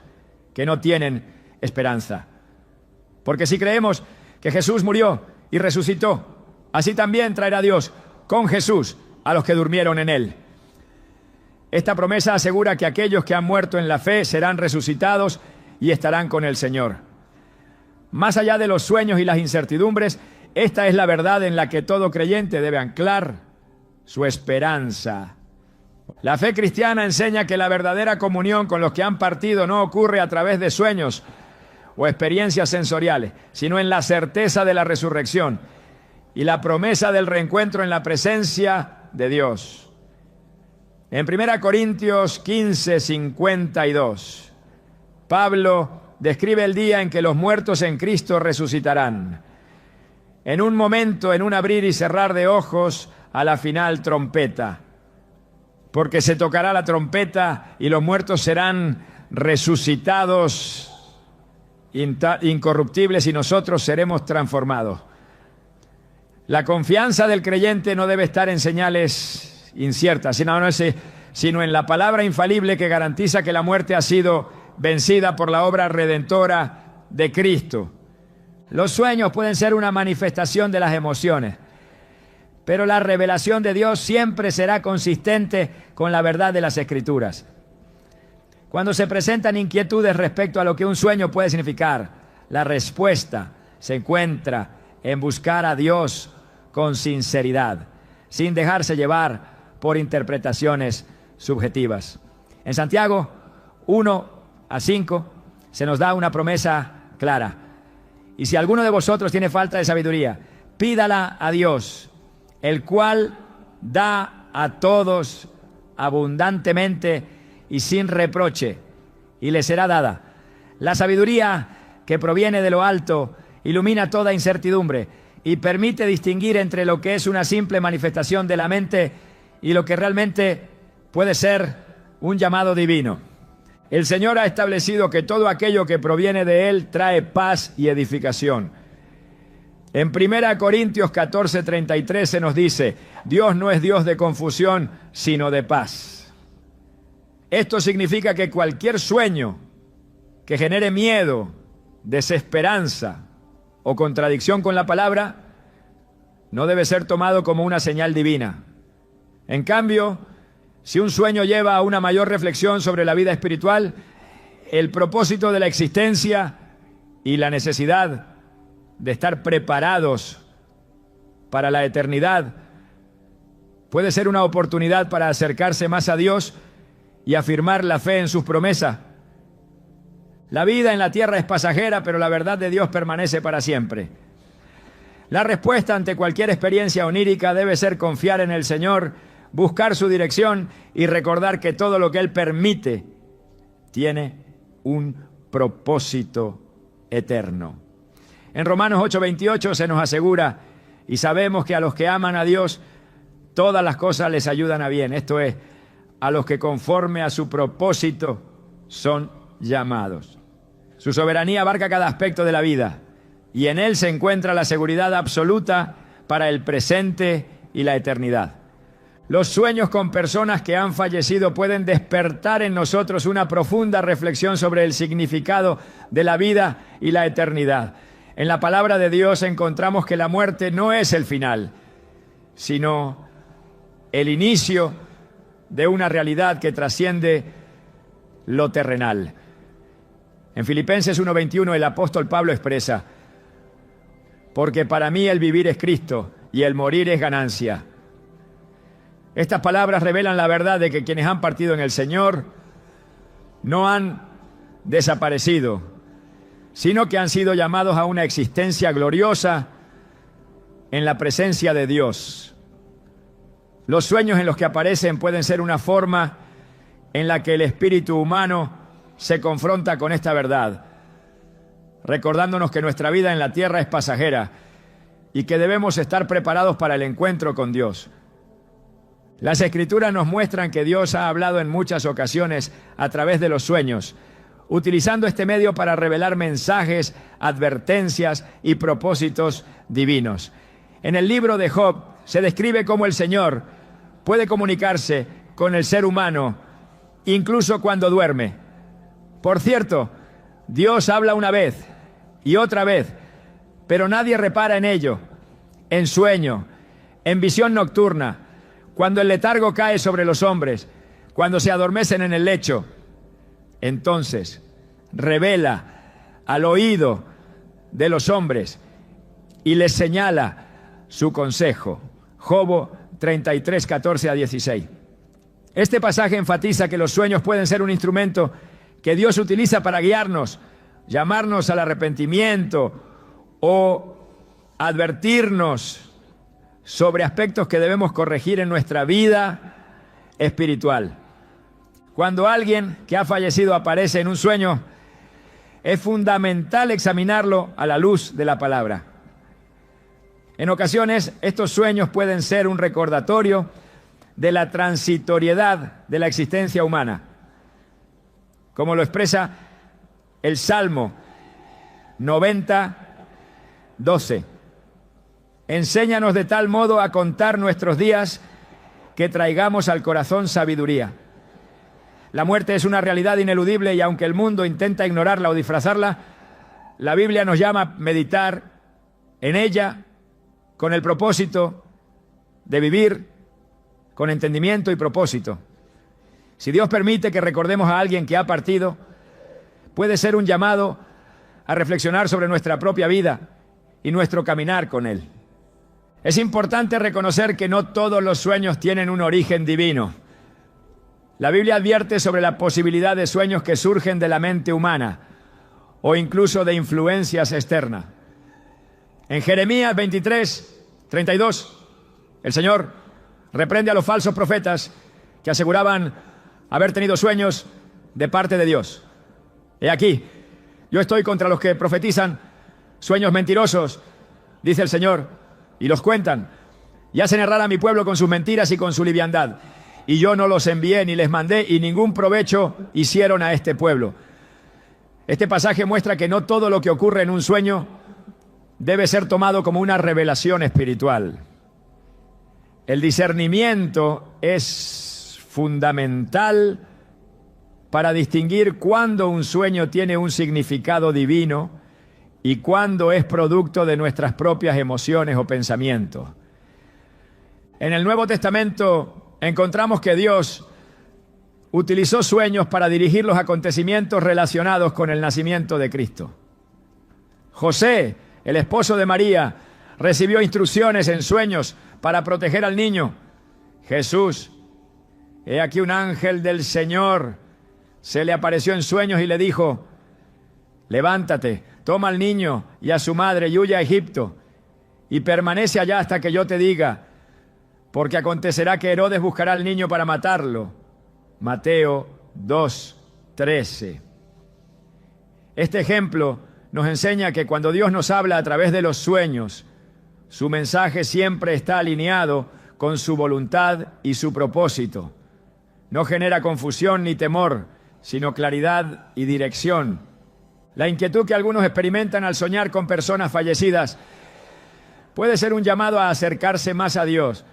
que no tienen esperanza. Porque si creemos que Jesús murió y resucitó, así también traerá Dios con Jesús a los que durmieron en él. Esta promesa asegura que aquellos que han muerto en la fe serán resucitados y estarán con el Señor. Más allá de los sueños y las incertidumbres, esta es la verdad en la que todo creyente debe anclar su esperanza. La fe cristiana enseña que la verdadera comunión con los que han partido no ocurre a través de sueños o experiencias sensoriales, sino en la certeza de la resurrección y la promesa del reencuentro en la presencia de Dios. En 1 Corintios 15, 52, Pablo describe el día en que los muertos en Cristo resucitarán. En un momento, en un abrir y cerrar de ojos, a la final trompeta. Porque se tocará la trompeta y los muertos serán resucitados incorruptibles y nosotros seremos transformados. La confianza del creyente no debe estar en señales inciertas, sino en la palabra infalible que garantiza que la muerte ha sido vencida por la obra redentora de Cristo. Los sueños pueden ser una manifestación de las emociones, pero la revelación de Dios siempre será consistente con la verdad de las Escrituras. Cuando se presentan inquietudes respecto a lo que un sueño puede significar, la respuesta se encuentra en buscar a Dios con sinceridad, sin dejarse llevar por interpretaciones subjetivas. En Santiago 1-5 se nos da una promesa clara. Y si alguno de vosotros tiene falta de sabiduría, pídala a Dios, el cual da a todos abundantemente y sin reproche, y le será dada. La sabiduría que proviene de lo alto ilumina toda incertidumbre y permite distinguir entre lo que es una simple manifestación de la mente y lo que realmente puede ser un llamado divino. El Señor ha establecido que todo aquello que proviene de Él trae paz y edificación. En 1 Corintios 14:33 se nos dice: Dios no es Dios de confusión, sino de paz. Esto significa que cualquier sueño que genere miedo, desesperanza o contradicción con la palabra no debe ser tomado como una señal divina. En cambio, si un sueño lleva a una mayor reflexión sobre la vida espiritual, el propósito de la existencia y la necesidad de estar preparados para la eternidad, puede ser una oportunidad para acercarse más a Dios y afirmar la fe en sus promesas. La vida en la tierra es pasajera, pero la verdad de Dios permanece para siempre. La respuesta ante cualquier experiencia onírica debe ser confiar en el Señor, buscar su dirección y recordar que todo lo que Él permite tiene un propósito eterno. En Romanos 8:28 se nos asegura: y sabemos que a los que aman a Dios, todas las cosas les ayudan a bien. Esto es, a los que conforme a su propósito son llamados. Su soberanía abarca cada aspecto de la vida y en Él se encuentra la seguridad absoluta para el presente y la eternidad. Los sueños con personas que han fallecido pueden despertar en nosotros una profunda reflexión sobre el significado de la vida y la eternidad. En la palabra de Dios encontramos que la muerte no es el final, sino el inicio de una realidad que trasciende lo terrenal. En Filipenses 1:21 el apóstol Pablo expresa: porque para mí el vivir es Cristo y el morir es ganancia. Estas palabras revelan la verdad de que quienes han partido en el Señor no han desaparecido, sino que han sido llamados a una existencia gloriosa en la presencia de Dios. Los sueños en los que aparecen pueden ser una forma en la que el espíritu humano se confronta con esta verdad, recordándonos que nuestra vida en la tierra es pasajera y que debemos estar preparados para el encuentro con Dios. Las Escrituras nos muestran que Dios ha hablado en muchas ocasiones a través de los sueños, utilizando este medio para revelar mensajes, advertencias y propósitos divinos. En el libro de Job se describe cómo el Señor puede comunicarse con el ser humano incluso cuando duerme. Por cierto, Dios habla una vez y otra vez, pero nadie repara en ello. En sueño, en visión nocturna, cuando el letargo cae sobre los hombres, cuando se adormecen en el lecho, entonces revela al oído de los hombres y les señala su consejo. Job 33, 14 a 16. Este pasaje enfatiza que los sueños pueden ser un instrumento que Dios utiliza para guiarnos, llamarnos al arrepentimiento o advertirnos sobre aspectos que debemos corregir en nuestra vida espiritual. Cuando alguien que ha fallecido aparece en un sueño, es fundamental examinarlo a la luz de la palabra. En ocasiones, estos sueños pueden ser un recordatorio de la transitoriedad de la existencia humana, como lo expresa el Salmo 90, 12. Enséñanos de tal modo a contar nuestros días que traigamos al corazón sabiduría. La muerte es una realidad ineludible y aunque el mundo intenta ignorarla o disfrazarla, la Biblia nos llama a meditar en ella con el propósito de vivir con entendimiento y propósito. Si Dios permite que recordemos a alguien que ha partido, puede ser un llamado a reflexionar sobre nuestra propia vida y nuestro caminar con Él. Es importante reconocer que no todos los sueños tienen un origen divino. La Biblia advierte sobre la posibilidad de sueños que surgen de la mente humana o incluso de influencias externas. En Jeremías 23, 32, el Señor reprende a los falsos profetas que aseguraban haber tenido sueños de parte de Dios. He aquí, yo estoy contra los que profetizan sueños mentirosos, dice el Señor, y los cuentan, y hacen errar a mi pueblo con sus mentiras y con su liviandad. Y yo no los envié ni les mandé, y ningún provecho hicieron a este pueblo. Este pasaje muestra que no todo lo que ocurre en un sueño debe ser tomado como una revelación espiritual. El discernimiento es fundamental para distinguir cuándo un sueño tiene un significado divino y cuándo es producto de nuestras propias emociones o pensamientos. En el Nuevo Testamento encontramos que Dios utilizó sueños para dirigir los acontecimientos relacionados con el nacimiento de Cristo. José, el esposo de María, recibió instrucciones en sueños para proteger al niño. Jesús, he aquí un ángel del Señor se le apareció en sueños y le dijo: levántate, toma al niño y a su madre y huye a Egipto y permanece allá hasta que yo te diga, porque acontecerá que Herodes buscará al niño para matarlo. Mateo 2:13. Este ejemplo nos enseña que cuando Dios nos habla a través de los sueños, su mensaje siempre está alineado con su voluntad y su propósito. No genera confusión ni temor, sino claridad y dirección. La inquietud que algunos experimentan al soñar con personas fallecidas puede ser un llamado a acercarse más a Dios.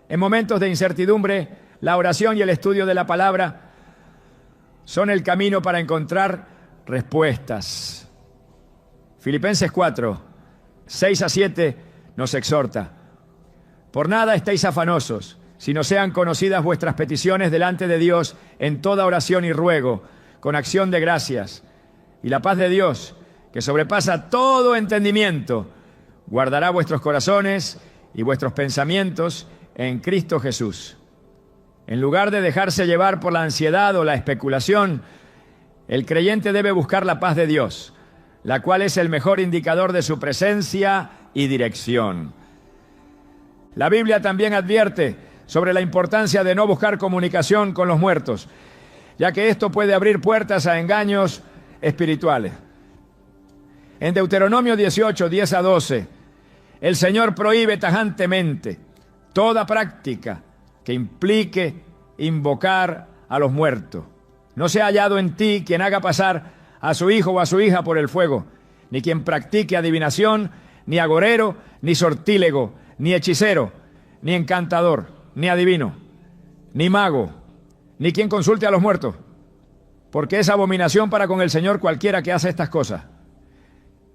En momentos de incertidumbre, la oración y el estudio de la palabra son el camino para encontrar respuestas. Filipenses 4, 6 a 7 nos exhorta: por nada estéis afanosos, sino sean conocidas vuestras peticiones delante de Dios en toda oración y ruego, con acción de gracias. Y la paz de Dios, que sobrepasa todo entendimiento, guardará vuestros corazones y vuestros pensamientos en Cristo Jesús. En lugar de dejarse llevar por la ansiedad o la especulación, el creyente debe buscar la paz de Dios, la cual es el mejor indicador de su presencia y dirección. La Biblia también advierte sobre la importancia de no buscar comunicación con los muertos, ya que esto puede abrir puertas a engaños espirituales. En Deuteronomio 18, 10 a 12, el Señor prohíbe tajantemente toda práctica que implique invocar a los muertos. No sea hallado en ti quien haga pasar a su hijo o a su hija por el fuego, ni quien practique adivinación, ni agorero, ni sortílego, ni hechicero, ni encantador, ni adivino, ni mago, ni quien consulte a los muertos, porque es abominación para con el Señor cualquiera que hace estas cosas.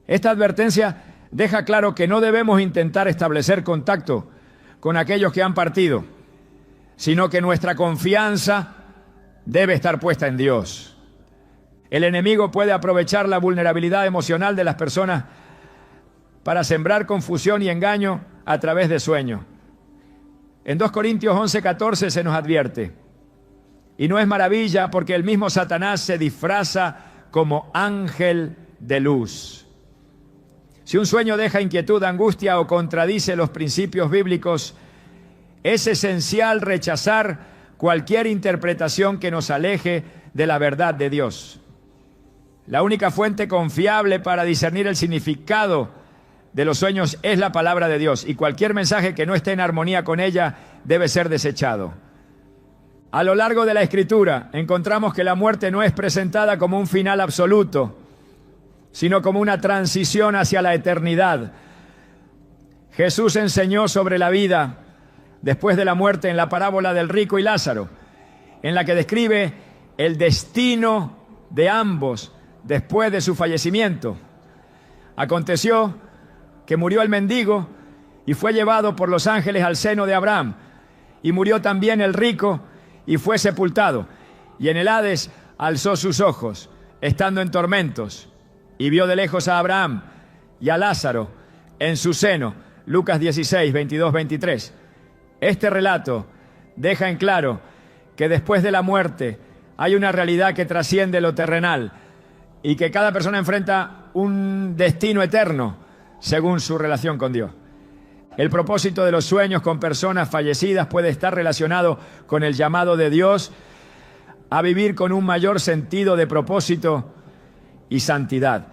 Esta advertencia deja claro que no debemos intentar establecer contacto con aquellos que han partido, sino que nuestra confianza debe estar puesta en Dios. El enemigo puede aprovechar la vulnerabilidad emocional de las personas para sembrar confusión y engaño a través de sueños. En 2 Corintios 11:14 se nos advierte: y no es maravilla, porque el mismo Satanás se disfraza como ángel de luz. Si un sueño deja inquietud, angustia o contradice los principios bíblicos, es esencial rechazar cualquier interpretación que nos aleje de la verdad de Dios. La única fuente confiable para discernir el significado de los sueños es la palabra de Dios, y cualquier mensaje que no esté en armonía con ella debe ser desechado. A lo largo de la Escritura encontramos que la muerte no es presentada como un final absoluto, sino como una transición hacia la eternidad. Jesús enseñó sobre la vida después de la muerte en la parábola del rico y Lázaro, en la que describe el destino de ambos después de su fallecimiento. Aconteció que murió el mendigo y fue llevado por los ángeles al seno de Abraham, y murió también el rico y fue sepultado, y en el Hades alzó sus ojos, estando en tormentos, y vio de lejos a Abraham y a Lázaro en su seno. Lucas 16, 22, 23. Este relato deja en claro que después de la muerte hay una realidad que trasciende lo terrenal y que cada persona enfrenta un destino eterno según su relación con Dios. El propósito de los sueños con personas fallecidas puede estar relacionado con el llamado de Dios a vivir con un mayor sentido de propósito y santidad.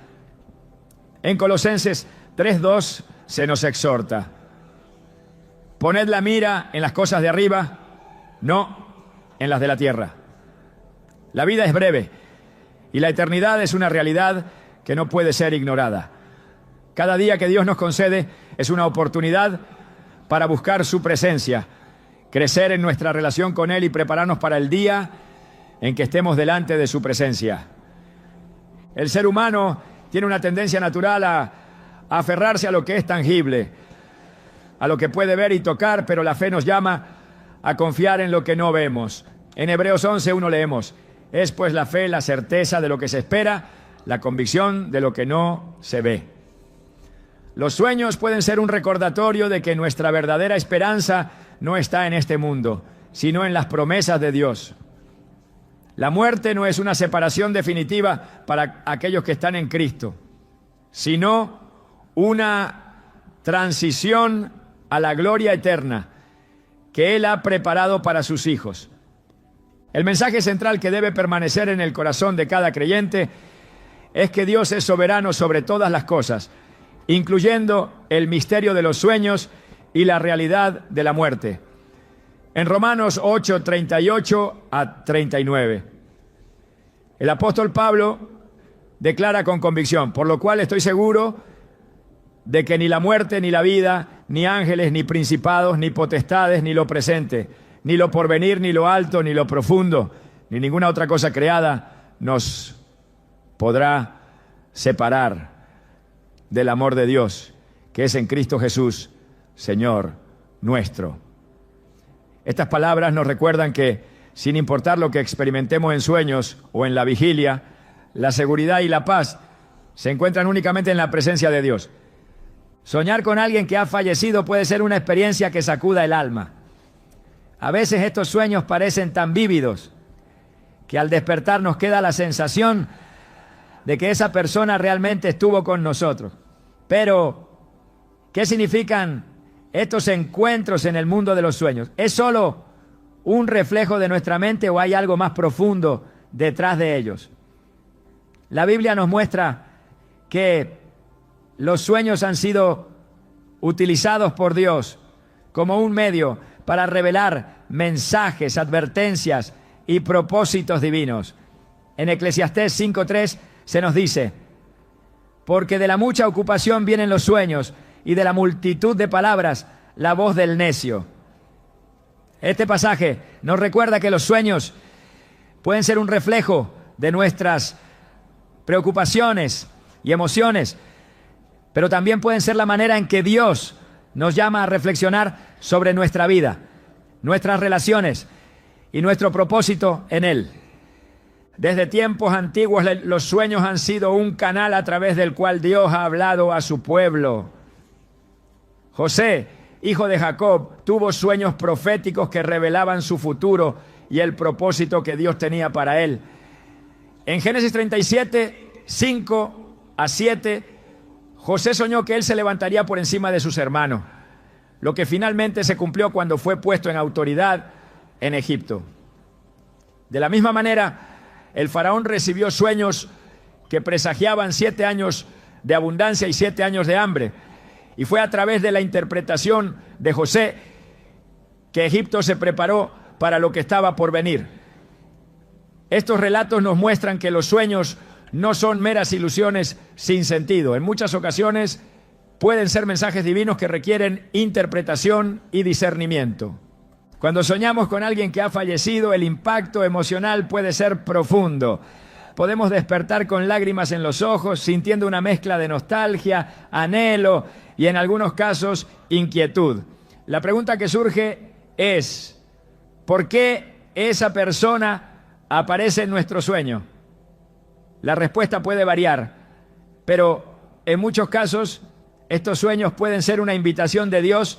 En Colosenses 3:2 se nos exhorta: poned la mira en las cosas de arriba, no en las de la tierra. La vida es breve y la eternidad es una realidad que no puede ser ignorada. Cada día que Dios nos concede es una oportunidad para buscar su presencia, crecer en nuestra relación con Él y prepararnos para el día en que estemos delante de su presencia. El ser humano tiene una tendencia natural a aferrarse a lo que es tangible, a lo que puede ver y tocar, pero la fe nos llama a confiar en lo que no vemos. En Hebreos 11:1 leemos: es pues la fe la certeza de lo que se espera, la convicción de lo que no se ve. Los sueños pueden ser un recordatorio de que nuestra verdadera esperanza no está en este mundo, sino en las promesas de Dios. La muerte no es una separación definitiva para aquellos que están en Cristo, sino una transición a la gloria eterna que Él ha preparado para sus hijos. El mensaje central que debe permanecer en el corazón de cada creyente es que Dios es soberano sobre todas las cosas, incluyendo el misterio de los sueños y la realidad de la muerte. En Romanos 8, 38 a 39, el apóstol Pablo declara con convicción: por lo cual estoy seguro de que ni la muerte, ni la vida, ni ángeles, ni principados, ni potestades, ni lo presente, ni lo porvenir, ni lo alto, ni lo profundo, ni ninguna otra cosa creada nos podrá separar del amor de Dios, que es en Cristo Jesús, Señor nuestro. Estas palabras nos recuerdan que, sin importar lo que experimentemos en sueños o en la vigilia, la seguridad y la paz se encuentran únicamente en la presencia de Dios. Soñar con alguien que ha fallecido puede ser una experiencia que sacuda el alma. A veces estos sueños parecen tan vívidos que al despertar nos queda la sensación de que esa persona realmente estuvo con nosotros. Pero, ¿qué significan estos encuentros en el mundo de los sueños? ¿Es solo un reflejo de nuestra mente o hay algo más profundo detrás de ellos? La Biblia nos muestra que los sueños han sido utilizados por Dios como un medio para revelar mensajes, advertencias y propósitos divinos. En Eclesiastés 5:3 se nos dice: porque de la mucha ocupación vienen los sueños, y de la multitud de palabras la voz del necio. Este pasaje nos recuerda que los sueños pueden ser un reflejo de nuestras preocupaciones y emociones, pero también pueden ser la manera en que Dios nos llama a reflexionar sobre nuestra vida, nuestras relaciones y nuestro propósito en Él. Desde tiempos antiguos los sueños han sido un canal a través del cual Dios ha hablado a su pueblo. José, hijo de Jacob, tuvo sueños proféticos que revelaban su futuro y el propósito que Dios tenía para él. En Génesis 37, 5 a 7, José soñó que él se levantaría por encima de sus hermanos, lo que finalmente se cumplió cuando fue puesto en autoridad en Egipto. De la misma manera, el faraón recibió sueños que presagiaban 7 años de abundancia y 7 años de hambre. Y fue a través de la interpretación de José que Egipto se preparó para lo que estaba por venir. Estos relatos nos muestran que los sueños no son meras ilusiones sin sentido. En muchas ocasiones pueden ser mensajes divinos que requieren interpretación y discernimiento. Cuando soñamos con alguien que ha fallecido, el impacto emocional puede ser profundo. Podemos despertar con lágrimas en los ojos, sintiendo una mezcla de nostalgia, anhelo y en algunos casos inquietud. La pregunta que surge es, ¿por qué esa persona aparece en nuestro sueño? La respuesta puede variar, pero en muchos casos estos sueños pueden ser una invitación de Dios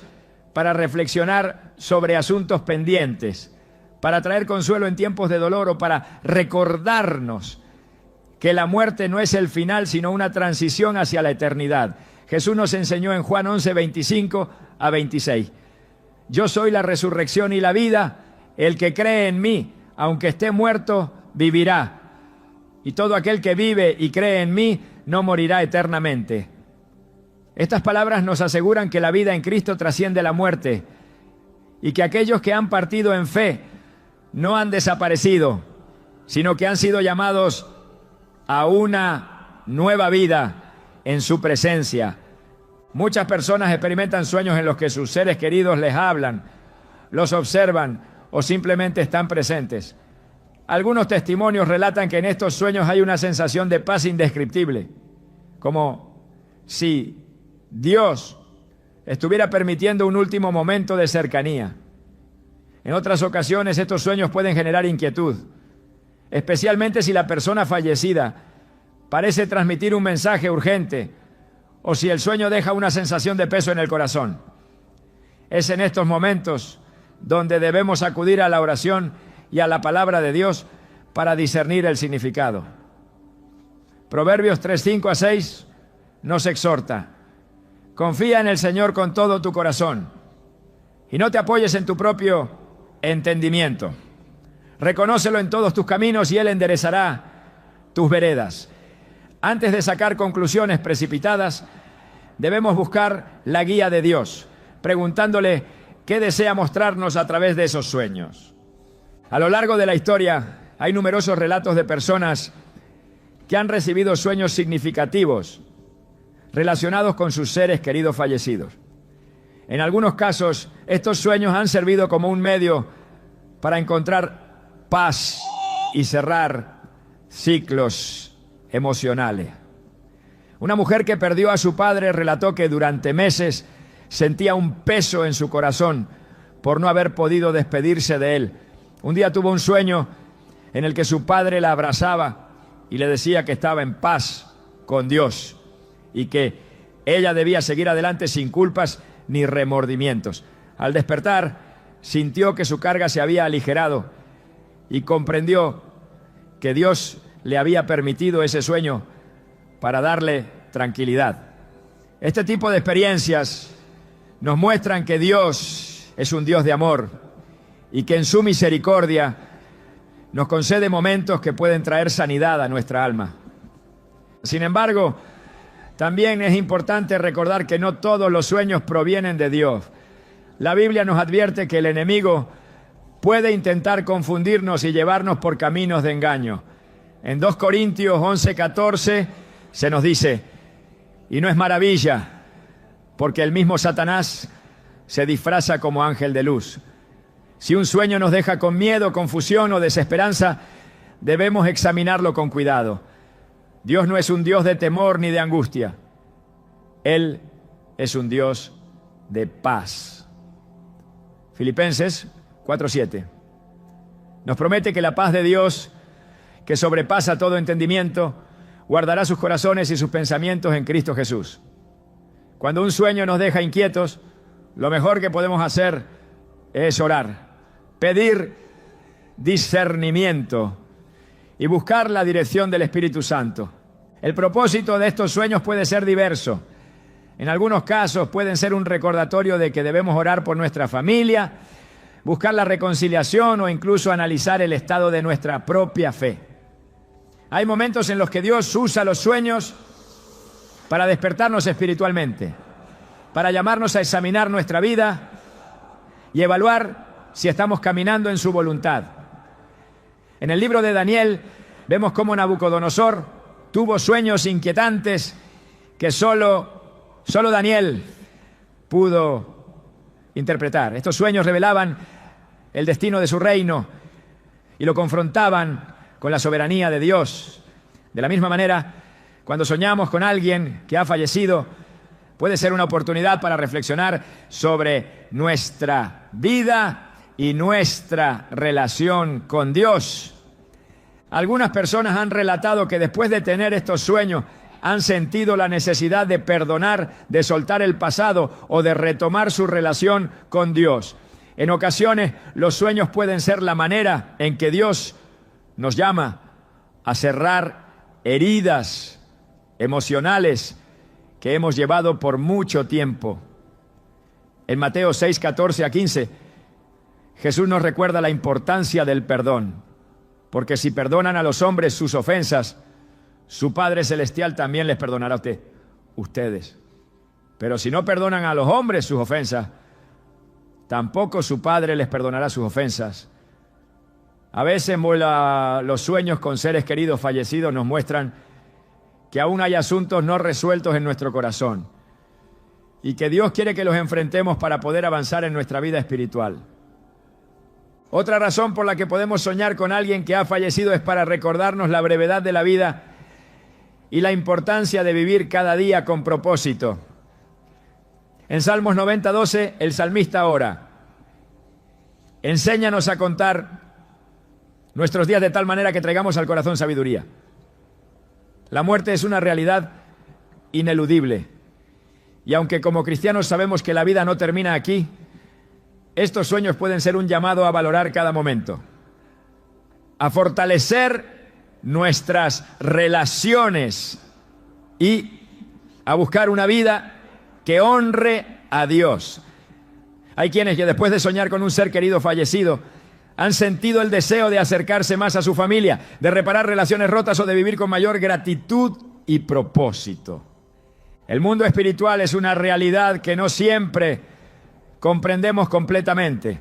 para reflexionar sobre asuntos pendientes, para traer consuelo en tiempos de dolor o para recordarnos que la muerte no es el final, sino una transición hacia la eternidad. Jesús nos enseñó en Juan 11, 25 a 26. Yo soy la resurrección y la vida, el que cree en mí, aunque esté muerto, vivirá. Y todo aquel que vive y cree en mí, no morirá eternamente. Estas palabras nos aseguran que la vida en Cristo trasciende la muerte y que aquellos que han partido en fe no han desaparecido, sino que han sido llamados a una nueva vida en su presencia. Muchas personas experimentan sueños en los que sus seres queridos les hablan, los observan o simplemente están presentes. Algunos testimonios relatan que en estos sueños hay una sensación de paz indescriptible, como si Dios estuviera permitiendo un último momento de cercanía. En otras ocasiones estos sueños pueden generar inquietud, especialmente si la persona fallecida parece transmitir un mensaje urgente o si el sueño deja una sensación de peso en el corazón. Es en estos momentos donde debemos acudir a la oración y a la palabra de Dios para discernir el significado. Proverbios 3, 5 a 6 nos exhorta: confía en el Señor con todo tu corazón y no te apoyes en tu propio entendimiento. Reconócelo en todos tus caminos y Él enderezará tus veredas. Antes de sacar conclusiones precipitadas, debemos buscar la guía de Dios, preguntándole qué desea mostrarnos a través de esos sueños. A lo largo de la historia hay numerosos relatos de personas que han recibido sueños significativos relacionados con sus seres queridos fallecidos. En algunos casos, estos sueños han servido como un medio para encontrar paz y cerrar ciclos emocionales. Una mujer que perdió a su padre relató que durante meses sentía un peso en su corazón por no haber podido despedirse de él. Un día tuvo un sueño en el que su padre la abrazaba y le decía que estaba en paz con Dios y que ella debía seguir adelante sin culpas ni remordimientos. Al despertar, sintió que su carga se había aligerado y comprendió que Dios le había permitido ese sueño para darle tranquilidad. Este tipo de experiencias nos muestran que Dios es un Dios de amor y que en su misericordia nos concede momentos que pueden traer sanidad a nuestra alma. Sin embargo, también es importante recordar que no todos los sueños provienen de Dios. La Biblia nos advierte que el enemigo puede intentar confundirnos y llevarnos por caminos de engaño. En 2 Corintios 11:14 se nos dice: y no es maravilla, porque el mismo Satanás se disfraza como ángel de luz. Si un sueño nos deja con miedo, confusión o desesperanza, debemos examinarlo con cuidado. Dios no es un Dios de temor ni de angustia. Él es un Dios de paz. Filipenses 4:7 nos promete que la paz de Dios, que sobrepasa todo entendimiento, guardará sus corazones y sus pensamientos en Cristo Jesús. Cuando un sueño nos deja inquietos, lo mejor que podemos hacer es orar, pedir discernimiento y buscar la dirección del Espíritu Santo. El propósito de estos sueños puede ser diverso. En algunos casos pueden ser un recordatorio de que debemos orar por nuestra familia, buscar la reconciliación o incluso analizar el estado de nuestra propia fe. Hay momentos en los que Dios usa los sueños para despertarnos espiritualmente, para llamarnos a examinar nuestra vida y evaluar si estamos caminando en su voluntad. En el libro de Daniel vemos cómo Nabucodonosor tuvo sueños inquietantes que solo Daniel pudo interpretar. Estos sueños revelaban el destino de su reino y lo confrontaban con la soberanía de Dios. De la misma manera, cuando soñamos con alguien que ha fallecido, puede ser una oportunidad para reflexionar sobre nuestra vida y nuestra relación con Dios. Algunas personas han relatado que después de tener estos sueños han sentido la necesidad de perdonar, de soltar el pasado o de retomar su relación con Dios. En ocasiones, los sueños pueden ser la manera en que Dios nos llama a cerrar heridas emocionales que hemos llevado por mucho tiempo. En Mateo 6, 14 a 15, Jesús nos recuerda la importancia del perdón, porque si perdonan a los hombres sus ofensas, su Padre Celestial también les perdonará a ustedes. Pero si no perdonan a los hombres sus ofensas, tampoco su Padre les perdonará sus ofensas. A veces los sueños con seres queridos fallecidos nos muestran que aún hay asuntos no resueltos en nuestro corazón y que Dios quiere que los enfrentemos para poder avanzar en nuestra vida espiritual. Otra razón por la que podemos soñar con alguien que ha fallecido es para recordarnos la brevedad de la vida y la importancia de vivir cada día con propósito. En Salmos 90, 12, el salmista ora: enséñanos a contar nuestros días de tal manera que traigamos al corazón sabiduría. La muerte es una realidad ineludible. Y aunque como cristianos sabemos que la vida no termina aquí, estos sueños pueden ser un llamado a valorar cada momento, a fortalecer nuestras relaciones y a buscar una vida que honre a Dios. Hay quienes que después de soñar con un ser querido fallecido han sentido el deseo de acercarse más a su familia, de reparar relaciones rotas o de vivir con mayor gratitud y propósito. El mundo espiritual es una realidad que no siempre comprendemos completamente.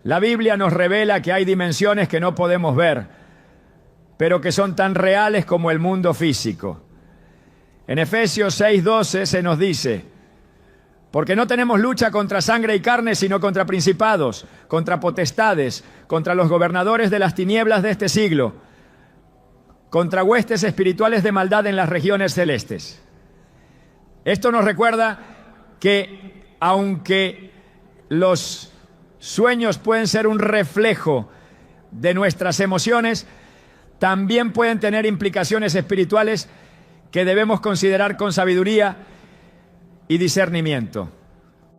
La Biblia nos revela que hay dimensiones que no podemos ver, pero que son tan reales como el mundo físico. En Efesios 6:12 se nos dice: porque no tenemos lucha contra sangre y carne, sino contra principados, contra potestades, contra los gobernadores de las tinieblas de este siglo, contra huestes espirituales de maldad en las regiones celestes. Esto nos recuerda que aunque los sueños pueden ser un reflejo de nuestras emociones, también pueden tener implicaciones espirituales que debemos considerar con sabiduría y discernimiento.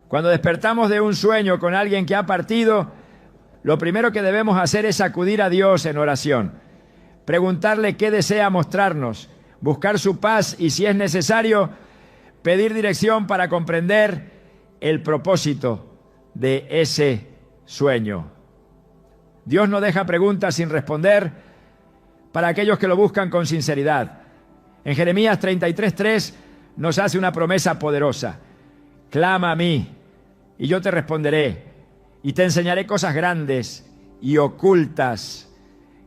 Cuando despertamos de un sueño con alguien que ha partido, lo primero que debemos hacer es acudir a Dios en oración, preguntarle qué desea mostrarnos, buscar su paz y, si es necesario, pedir dirección para comprender el propósito de ese sueño. Dios no deja preguntas sin responder para aquellos que lo buscan con sinceridad. En Jeremías 33:3 nos hace una promesa poderosa: clama a mí y yo te responderé y te enseñaré cosas grandes y ocultas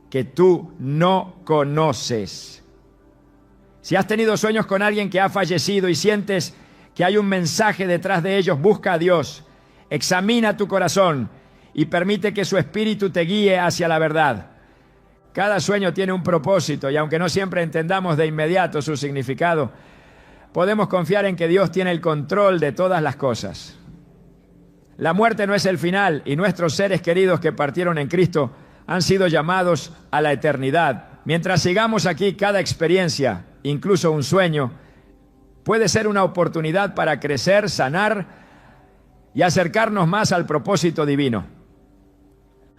que tú no conoces. Si has tenido sueños con alguien que ha fallecido y sientes que hay un mensaje detrás de ellos, busca a Dios, examina tu corazón y permite que su espíritu te guíe hacia la verdad. Cada sueño tiene un propósito y aunque no siempre entendamos de inmediato su significado, podemos confiar en que Dios tiene el control de todas las cosas. La muerte no es el final y nuestros seres queridos que partieron en Cristo han sido llamados a la eternidad. Mientras sigamos aquí, cada experiencia, incluso un sueño, puede ser una oportunidad para crecer, sanar y acercarnos más al propósito divino.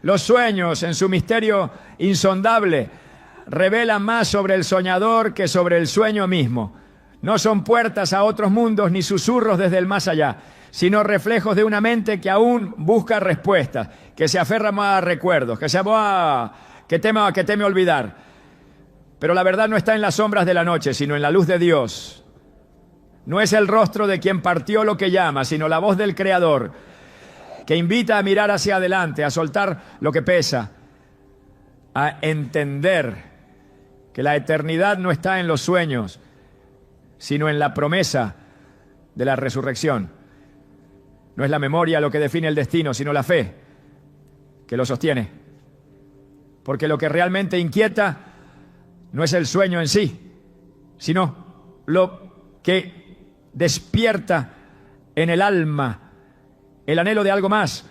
Los sueños, en su misterio insondable, revelan más sobre el soñador que sobre el sueño mismo. No son puertas a otros mundos ni susurros desde el más allá, sino reflejos de una mente que aún busca respuestas, que se aferra más a recuerdos, que teme olvidar. Pero la verdad no está en las sombras de la noche, sino en la luz de Dios. No es el rostro de quien partió lo que llama, sino la voz del Creador, que invita a mirar hacia adelante, a soltar lo que pesa, a entender que la eternidad no está en los sueños, sino en la promesa de la resurrección. No es la memoria lo que define el destino, sino la fe que lo sostiene. Porque lo que realmente inquieta no es el sueño en sí, sino lo que despierta en el alma el anhelo de algo más,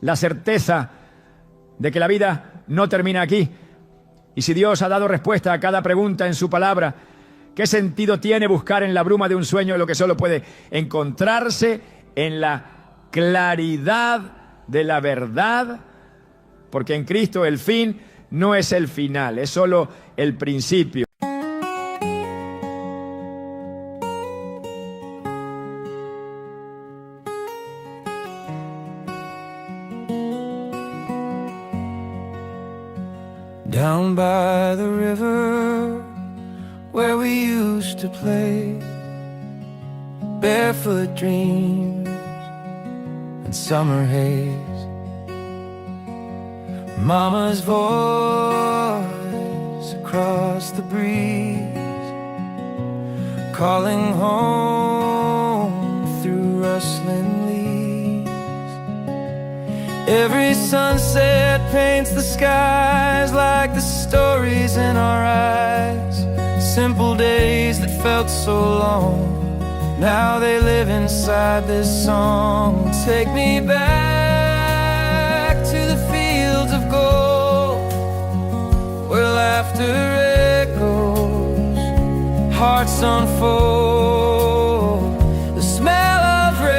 la certeza de que la vida no termina aquí. Y si Dios ha dado respuesta a cada pregunta en su palabra, ¿qué sentido tiene buscar en la bruma de un sueño lo que solo puede encontrarse en la claridad de la verdad? Porque en Cristo el fin no es el final, es solo el principio. Down by the river where we used to play, barefoot dreams and summer haze, Mama's voice across the breeze, calling home through rustling leaves. Every sunset paints the skies like the stories in our eyes. Simple days that felt so long, now they live inside this song. Take me back to the fields of gold, where laughter echoes, hearts unfold. The smell of rain,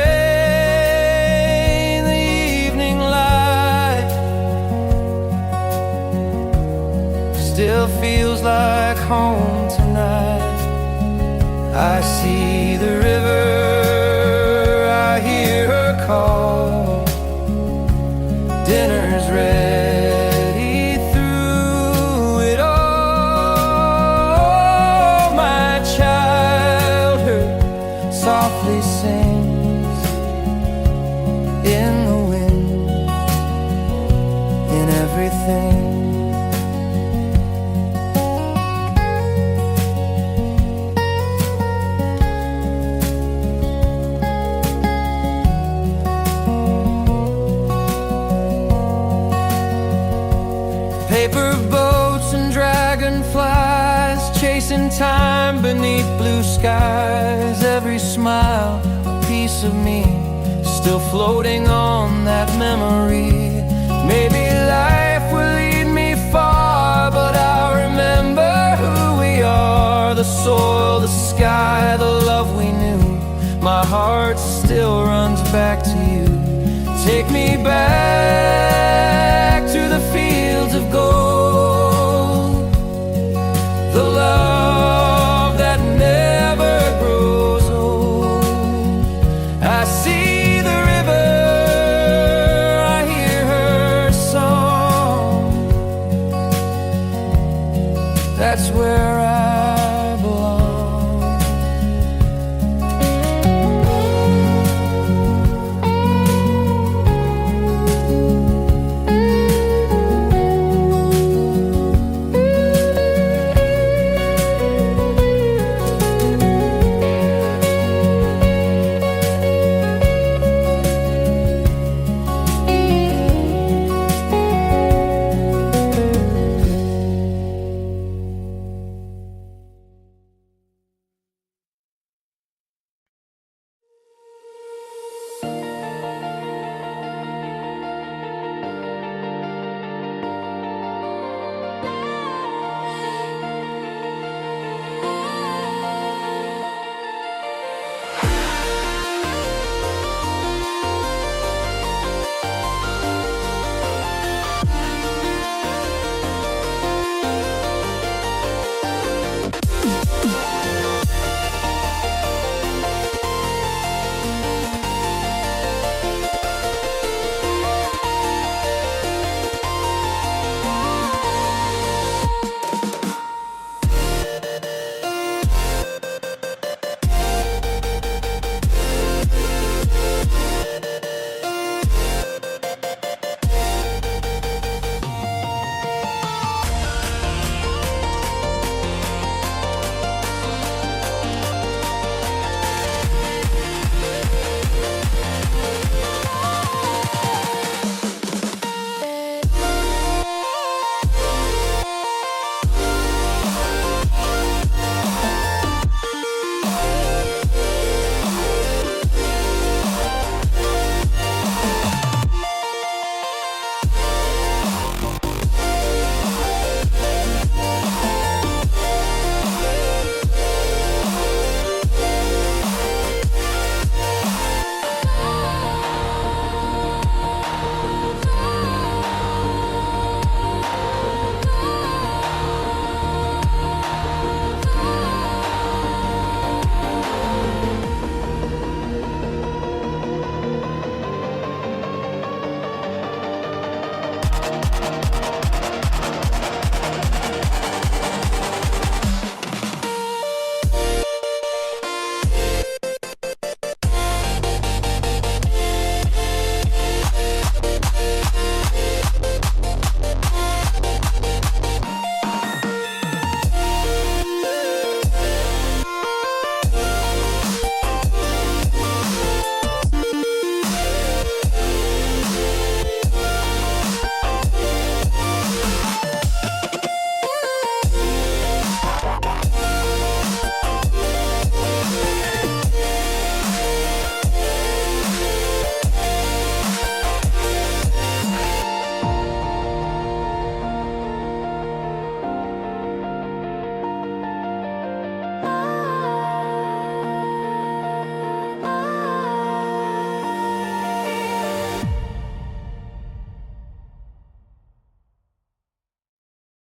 the evening light, still feels like home tonight. I see the river, I hear her call. Dinner's ready through it all. My childhood softly sings in the wind, in everything. Paper boats and dragonflies, chasing time beneath blue skies. Every smile, a piece of me, still floating on that memory. Maybe life will lead me far, but I'll remember who we are. The soil, the sky, the love we knew. My heart still runs back to you. Take me back